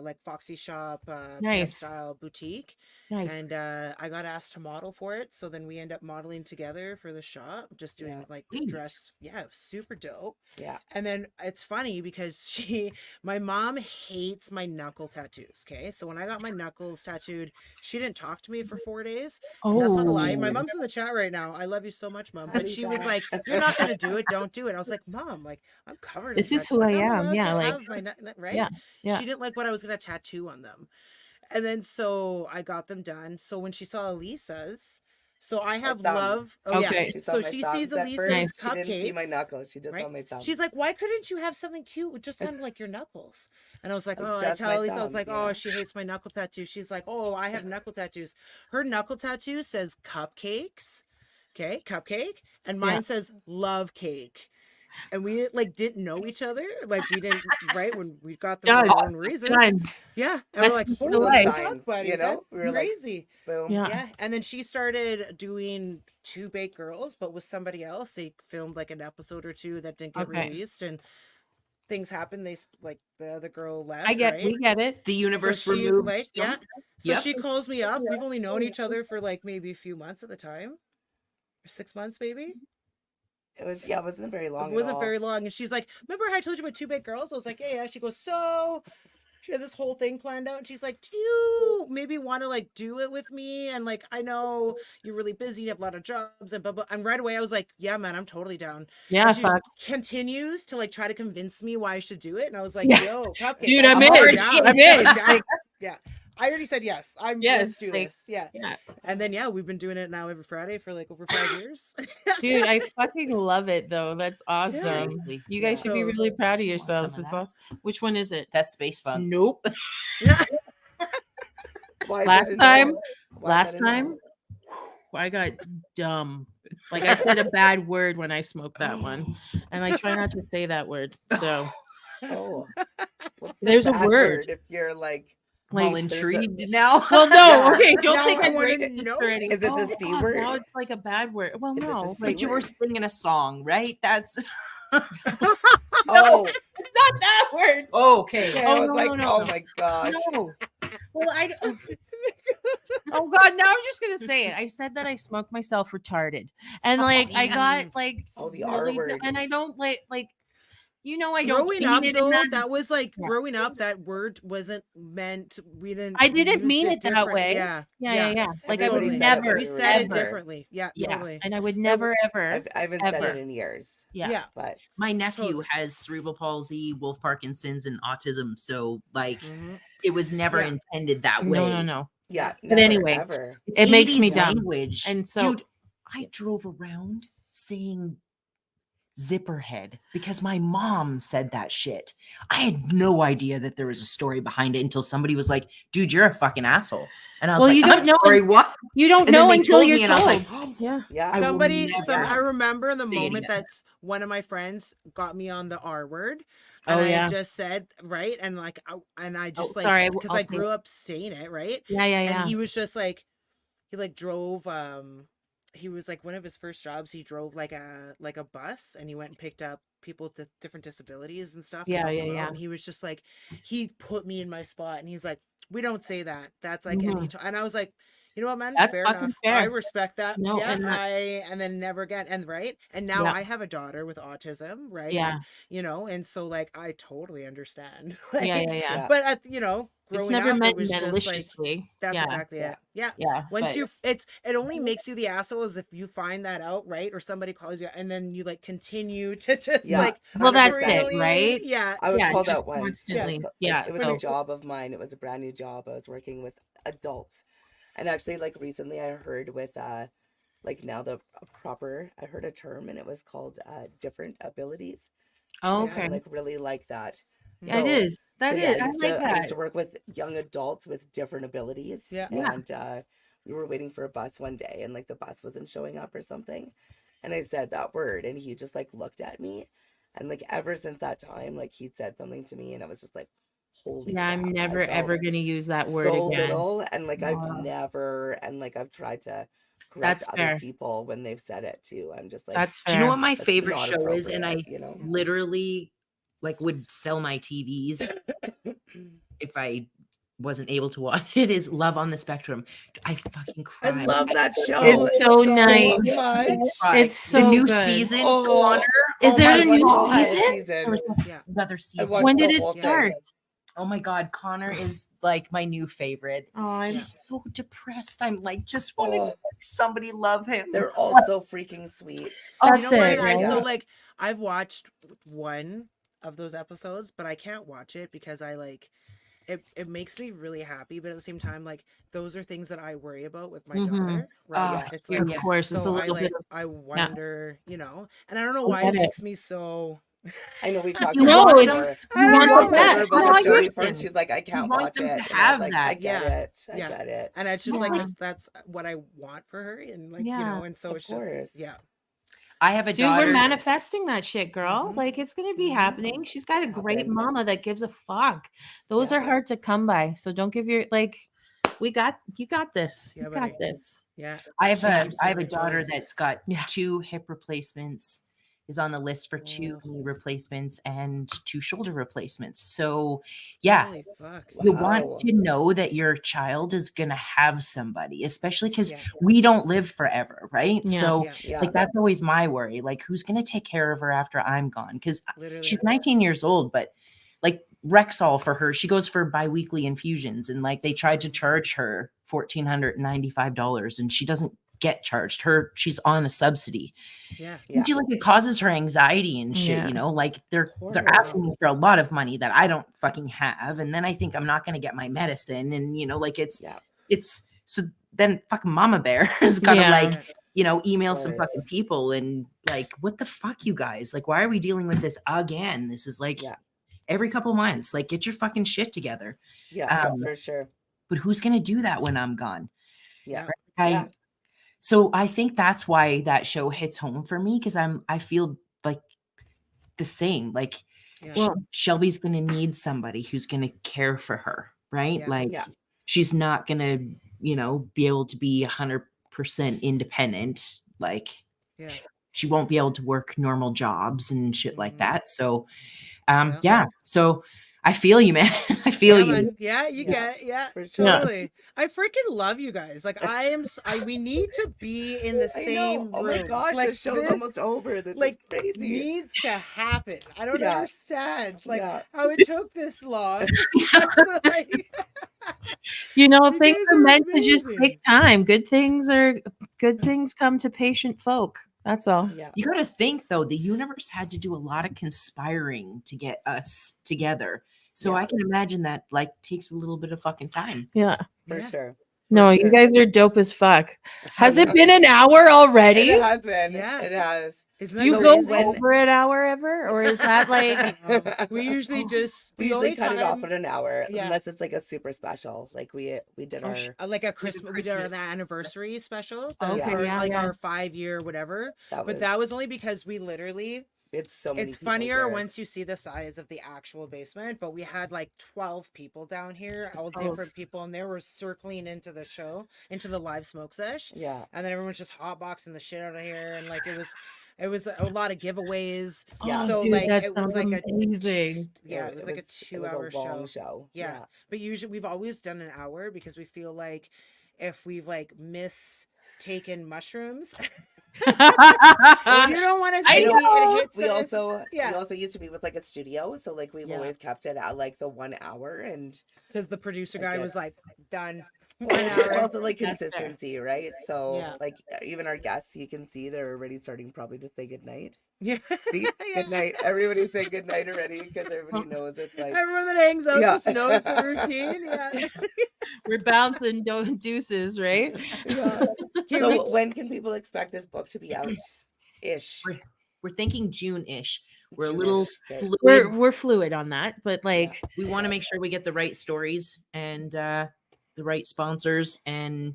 like Foxy Shop, pinup Nice. style boutique. Nice. And I got asked to model for it, so then we end up modeling together for the shop, just doing Yeah. like Sweet. dress. Yeah, it was super dope. Yeah. And then it's funny because my mom hates my knuckle tattoos. Okay, so when I got my knuckles tattooed, she didn't talk to me for 4 days. Oh, That's not a lie. My mom's in the chat right now. I love you so much, Mom. But Happy she was Zach. like, "You're not gonna do it. Don't do it." I was like, "Mom, like I'm covered." in This is tattoos. who Like, I I'm am. allowed Yeah, to like- have my right. yeah, yeah. She didn't like what I was gonna tattoo on them, and then so I got them done. So when she saw Elisa's, so I have thumb. love. Oh Okay. yeah. She saw So my she thumbs sees at Elisa's first. Nice. She didn't see my cupcakes. knuckles. She just right? saw my thumb. She's like, "Why couldn't you have something cute just on like your knuckles?" And I was like, Oh, "Oh," I just tell my Elisa, I was thumb, like, yeah. "Oh, she hates my knuckle tattoo." She's like, "Oh, I have knuckle tattoos." Her knuckle tattoo says cupcakes, okay, cupcake, and mine Yeah. says love cake. And we didn't know each other, like we didn't right when we got them for Done. our own reasons. Done. Yeah, and we're like, Message for "Holy life. fuck, Sign, buddy, you know? that's We were like- crazy." Boom. Yeah. Yeah, and then she started doing Two Baked Girls, but with somebody else. They filmed like an episode or two that didn't get Okay. released, and things happened. Like the other girl left. I get. right? We get it. The universe So she, removed. like, some. yeah. So Yep. she calls me up. We've only known each other for like maybe a few months at the time, or 6 months maybe. It wasn't very long. It wasn't at all. very long, and she's like, "Remember how I told you about Two Baked Girls?" I was like, "Yeah, yeah." She goes, "So." she had this whole thing planned out, and she's like, "Do you maybe want to like do it with me? And like, I know you're really busy, you have a lot of jobs, and blah." And right away, I was like, "Yeah, man, I'm totally down." Yeah, And she fuck. continues to like try to convince me why I should do it, and I was like, Yeah. "Yo, Cupcake, Dude, I'm already in. down. I'm in. down." Yeah, I already said yes. Let's Yes, do like, this. Yeah. yeah. And then we've been doing it now every Friday for like over 5 years. Dude, I fucking love it though. That's awesome. Seriously. You guys should be So- really proud of want yourselves. some of It's that? awesome. Which one is it? That's space fun. Nope. Why Last did it time- know? Why Last did it know? time, I got dumb. Like I said a bad word when I smoked that one, and I try not to say that word. So Oh, what's the There's a bad word. if you're like, I'm all like, intrigued now. well, no, Yeah. okay, don't Now think I I'm wanna racist know. or anything. Is it the C God, word? Now it's like a bad word. Well, Is it the no, C like But you were singing a song, right? That's oh, it's not that word. okay. Okay. I Oh, was no, like, no, no, oh no. my gosh. No. Well, oh God, now I'm just gonna say it. I said that I smoked myself retarded, and like I got like Oh, the R word. and I don't like you know I don't Growing mean up it in though, that. that was like Yeah. growing up. That word wasn't meant. We didn't. I we didn't used mean it that different. way. Yeah. Yeah. Like I Everybody would said it never, when We we were said it younger. differently. Yeah, yeah, totally. and I would never ever. I haven't said Ever. it in years, Yeah. Yeah. but My nephew Totally. has cerebral palsy, Wolf Parkinson's, and autism. So like Mhm. it was never Yeah. intended that way. No. yeah. But never, anyway, ever. It's It makes me 80s dumb. language. And so- dude, I drove around saying zipperhead because my mom said that shit. I had no idea that there was a story behind it until somebody was like, dude, you're a fucking asshole. And I was Well, like, you don't I'm know sorry, what? You don't And then know they until told you're me and I told. was like, Yeah. Yeah. I will Somebody, never I remember the say it moment again. that one of my friends got me on the R word. Oh, And yeah. I just said, right. And like, I just like, sorry, because I'll I say grew up saying it, right. Yeah. And he was just like, he like drove, he was like one of his first jobs. He drove like a bus, and he went and picked up people with different disabilities and stuff. and Yeah, helped yeah, them out. yeah. And he was just like, he put me in my spot, and he's like, we don't say that. That's like, and I was like, you know what, man? That's Fair fucking enough. fair. I respect that. No, yeah, and that- and then never again. And right. And now Yeah. I have a daughter with autism, right? Yeah. And, you know, and so like I totally understand. Yeah. Yeah. But at growing It's never up, meant it was just like maliciously. that's yeah. exactly Yeah. it. Yeah. Yeah. Once but- it only makes you the assholes if you find that out, right? Or somebody calls you, and then you like continue to just Yeah. like. Well, that's it, really- right? Yeah. I was Yeah, called just out once. constantly. Like, Yeah, it was so- a job of mine. It was a brand new job. I was working with adults, and actually, like recently, I heard with like now the proper. I heard a term, and it was called different abilities. Oh, Yeah, okay. I like really like that. Yeah, it So- is. That so, is. yeah, I used like to, I used that. to work with young adults with different abilities. Yeah. Yeah. And we were waiting for a bus one day, and like the bus wasn't showing up or something. And I said that word, and he just like looked at me. And like ever since that time, like he said something to me, and I was just like, holy Yeah, crap, I'm I never felt ever gonna use that word so again. little. And like Wow. I've never, and like I've tried to correct That's other fair. people when they've said it too. I'm just like, That's Do fair. you know what my "That's favorite not show is? And I appropriate," you know? literally like would sell my TVs if I wasn't able to watch it is Love on the Spectrum. I fucking I cried. love that show. It's so nice. much. Cried. It's so the new good. season. Oh, Connor, Is there my a new God, season? there was Yeah. another I season. watched When the did it whole thing. start? Oh my God, Connor is like my new favorite. Oh, I'm Yeah. He's so depressed. I'm like, just want to Oh, somebody love him. they're all so freaking sweet. That's You know it, what? right? So like I've watched one of those episodes, but I can't watch it because I like it makes me really happy, but at the same time, like those are things that I worry about with my Mhm. daughter. Right. Yeah. It's Of like Yeah. course, it's a so I little like bit of I wonder, you know, and I don't know I why get it it. makes me so I know we talked You about No, it it's before. I you don't want know. I the told best. her about No, the I show get before, and it. she's like, I can't want watch them it. to And I was have like, that. I get Yeah. it. I Yeah. get it. and it's just like Yeah. that's what I want for her, and like you Yeah. know, and so Of it's course. just yeah. I have a Dude, daughter. we're manifesting that shit, girl. Mhm. Like it's gonna be Mhm. happening. She's got a great Happen. mama that gives a fuck. Those Yeah. are hard to come by. So don't give your like. You got this. Yeah, You got buddy. this. Yeah. I have She a keeps I have a me on my daughter toes. that's got Yeah. 2 hip replacements, is on the list for 2 knee replacements and 2 shoulder replacements. So yeah, Holy fuck. you Wow. want to know that your child is gonna have somebody, especially because Yeah. we don't live forever, right? Yeah. So Yeah. Yeah. like that's always my worry. Like who's gonna take care of her after I'm gone? Because Literally. she's 19 years old, but like Rexall for her. She goes for biweekly infusions, and like they tried to charge her $1,495, and she doesn't get charged. She's on a subsidy. Yeah. Yeah. Like it causes her anxiety and shit, Yeah. you know, like they're course. asking me for a lot of money that I don't fucking have. And then I think I'm not going to get my medicine. And, you know, like it's so then fucking Mama Bear has got to Yeah. like, you know, email some course. fucking people and like, what the fuck, you guys? Like, why are we dealing with this again? This is like every couple months, like get your fucking shit together. Yeah, for sure. But who's going to do that when I'm gone? Yeah. So I think that's why that show hits home for me, because I feel like the same. Like Shelby's gonna need somebody who's gonna care for her, right? Like she's not gonna, you know, be able to be 100% independent. Like she won't be able to work normal jobs and shit like that. So so I feel you, man. I feel you. Man. Yeah, you get for sure. totally. I freaking love you guys. Like we need to be in the same room. Oh my gosh, like, the show's almost over. This is crazy. Needs to happen. I don't understand like how it took this long. You know, You things guys are are meant to just amazing. take time. Good things come to patient folk. That's all. Yeah. You got to think though, the universe had to do a lot of conspiring to get us together. So I can imagine that like takes a little bit of fucking time. Yeah. For sure. No, you guys are dope as fuck. Has it been an hour already? It has been. Yeah. It has. Isn't Do you that go amazing? over an hour ever? Or is that like We usually just We the only usually cut it off time- at an hour, Yeah. unless it's like a super special. Like we did our like a Christmas, we did our Christmas. anniversary special. Okay, or yeah, like yeah. our 5-year whatever. that was, But that was only because we literally it's so many it's people funnier here. once you see the size of the actual basement, but we had like 12 people down here, all Oh, different people, and they were circling into the show, into the live smoke sesh. Yeah. And then everyone's just hotboxing the shit out of here, and like it was a lot of giveaways. Yeah. So dude, like that it was sounds like amazing. it was like a 2-hour long show. Yeah. But usually we've always done an hour because we feel like if we've like taken mushrooms, you don't want to I say know. it hits We us. also Yeah. we also used to be with like a studio, so like we've always kept it at like the 1 hour, and Because the producer guy was like, done. 1 it's hour. also like That's fair. consistency, right? So Yeah. like even our guests, you can see they're already starting probably to say goodnight. Yeah. See, good night. Everybody say good night already because everybody knows it's like Everyone that hangs out Yeah. just knows the routine. Yeah. We're bouncing deuces, right? yeah. Can So we- when can people expect this book to be out? Ish. We're thinking June-ish. We're a June-ish. little Okay. fluid. We're fluid on that, but like We want to make sure we get the right stories and the right sponsors and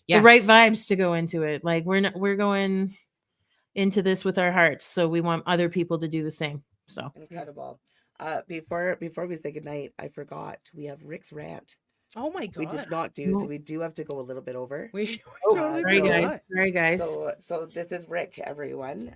the right vibes to go into it. Like we're going into this with our hearts, so we want other people to do the same. So Incredible. Before we say goodnight, I forgot we have Rick's rant. Oh my God. We did not do, so we do have to go a little bit over. We Oh, totally sorry so- forgot. guys. Sorry guys. So this is Rick, everyone.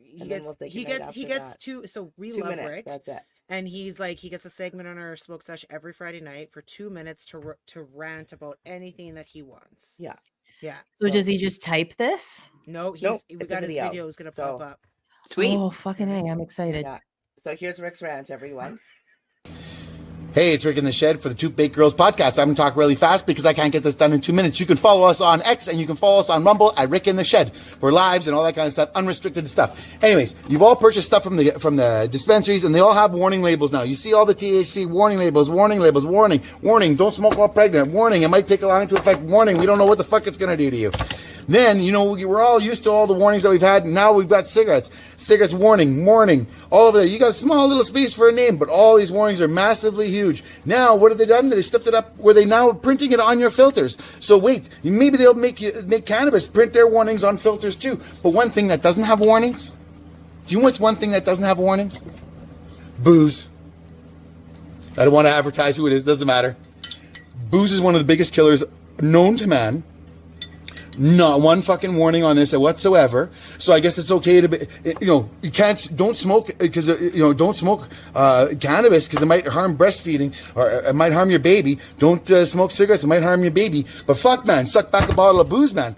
He And then we'll say he goodnight gets he after gets that. two. So we 2 love minutes. Rick, That's it. and he's like he gets a segment on our smoke sesh every Friday night for 2 minutes to rant about anything that he wants. Yeah. Yeah. So does he just type this? No, Nope, we it's a got his video, video is gonna so- pop up. Sweet. Oh fucking A, I'm excited. Yeah. So here's Rick's rant, everyone. Hey, it's Rick in the Shed for the Two Baked Girls podcast. I'm going to talk really fast because I can't get this done in 2 minutes. You can follow us on X and you can follow us on Rumble at Rick in the Shed for lives and all that kind of stuff, unrestricted stuff. Anyways, you've all purchased stuff from the dispensaries and they all have warning labels now. You see all the THC warning labels, warning, don't smoke while pregnant, warning, it might take a long time to affect, warning, we don't know what the fuck it's going to do to you. Then, we're all used to all the warnings that we've had. Now we've got cigarettes. Cigarettes warning, all over there. You got a small little space for a name, but all these warnings are massively huge. Now, what have they done? They stepped it up where they now are printing it on your filters. So wait, maybe they'll make cannabis print their warnings on filters too. But one thing that doesn't have warnings? Do you know what's one thing that doesn't have warnings? Booze. I don't want to advertise who it is, doesn't matter. Booze is one of the biggest killers known to man. Not one fucking warning on this whatsoever. So I guess it's okay to be, don't smoke because, don't smoke cannabis because it might harm breastfeeding or it might harm your baby. Don't smoke cigarettes. It might harm your baby. But fuck, man, suck back a bottle of booze, man.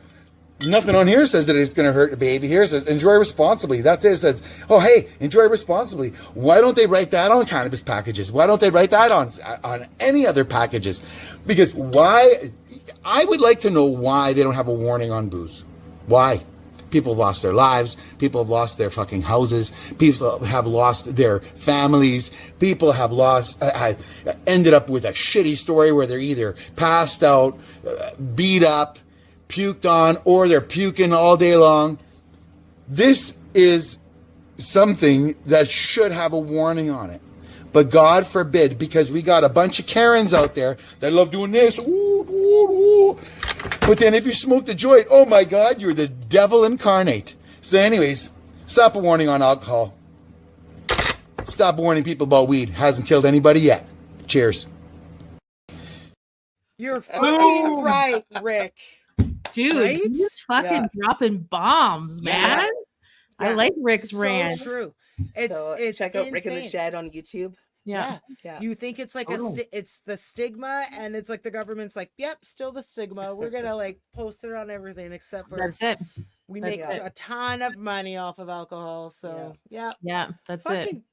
Nothing on here says that it's going to hurt the baby. Here it says enjoy responsibly. That's it. It says, oh, hey, enjoy responsibly. Why don't they write that on cannabis packages? Why don't they write that on any other packages? Because why? I would like to know why they don't have a warning on booze. Why? People have lost their lives. People have lost their fucking houses. People have lost their families. People have ended up with a shitty story where they're either passed out, beat up, puked on, or they're puking all day long. This is something that should have a warning on it. But God forbid, because we got a bunch of Karens out there that love doing this. Ooh, ooh, ooh. But then if you smoke the joint, oh my God, you're the devil incarnate. So anyways, stop a warning on alcohol. Stop warning people about weed. Hasn't killed anybody yet. Cheers. You're fucking right, Rick. Dude, Right? you're fucking dropping bombs, man. I Yeah. like Rick's So rant. true. So It's check out Rick in the insane. Shed on YouTube. Yeah. Yeah. You think it's like it's the stigma, and it's like the government's like, yep, still the stigma. We're gonna like post it on everything except for That's it. we That's make it. a ton of money off of alcohol. So yeah, Yeah, that's it. fucking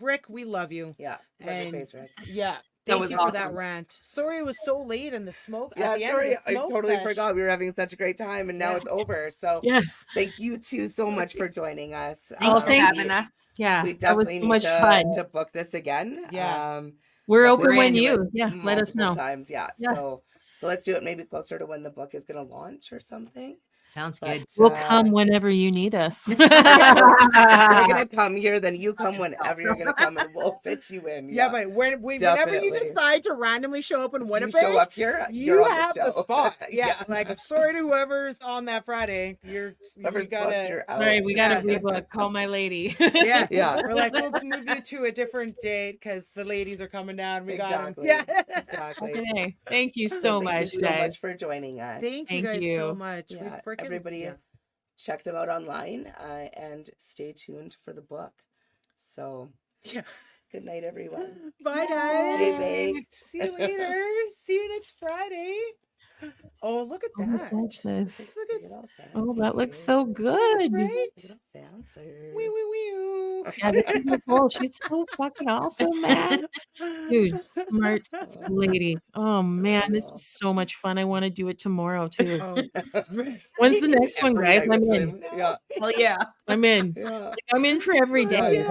Rick, we love you. Yeah. Love your And face, Rick. yeah, That thank was you for that awesome. rant. Sorry it was so late in the smoke. Yeah, at the sorry, end of I the smoke totally sesh. forgot. We were having such a great time, and now Yeah. it's over. So Yes. thank you two so much for joining us. Oh, Thanks for thank having us. Yeah. We That was definitely so need much fun. to book this again. Yeah. We're definitely open when do you. it Yeah. Let us multiple know. times. Yeah. Yeah. So let's do it maybe closer to when the book is going to launch or something. Sounds But, good. We'll come whenever you need us. You're gonna come here, then you come whenever you're gonna come, and we'll fit you in. Yeah, but whenever you Definitely. decide to randomly show up in you Winnipeg, show up here, you you're on have the, the show. spot. Yeah, like I'm sorry to whoever's on that Friday. You Whoever's booked, gotta. you're All out. right, we got to Yeah. rebook. Call my lady. Yeah, Yeah. We're like, we'll move you to a different date because the ladies are coming down. We got 'em. Exactly. Yeah. Exactly. Okay. Thank you so Thank much, you so guys. much for joining us. Thank you Thank guys you. so much. Yeah, We frickin' everybody, yeah. check them out online and stay tuned for the book. So, Yeah. good night, everyone. Bye, Stay guys. baked. See you later. See you next Friday. Oh, look at Oh my that. gosh, this. Look at Oh, that looks fancy. so good. right. Fancy. Wee wee wee. Yeah, this is Nicole. She's so fucking awesome, man. Dude, smart lady. Oh man, this was so much fun. I want to do it tomorrow too. Oh, When's the next one, Every guys? night I'm with in. him. Yeah. Well, yeah. I'm in. Yeah. I'm in for every day. Yeah.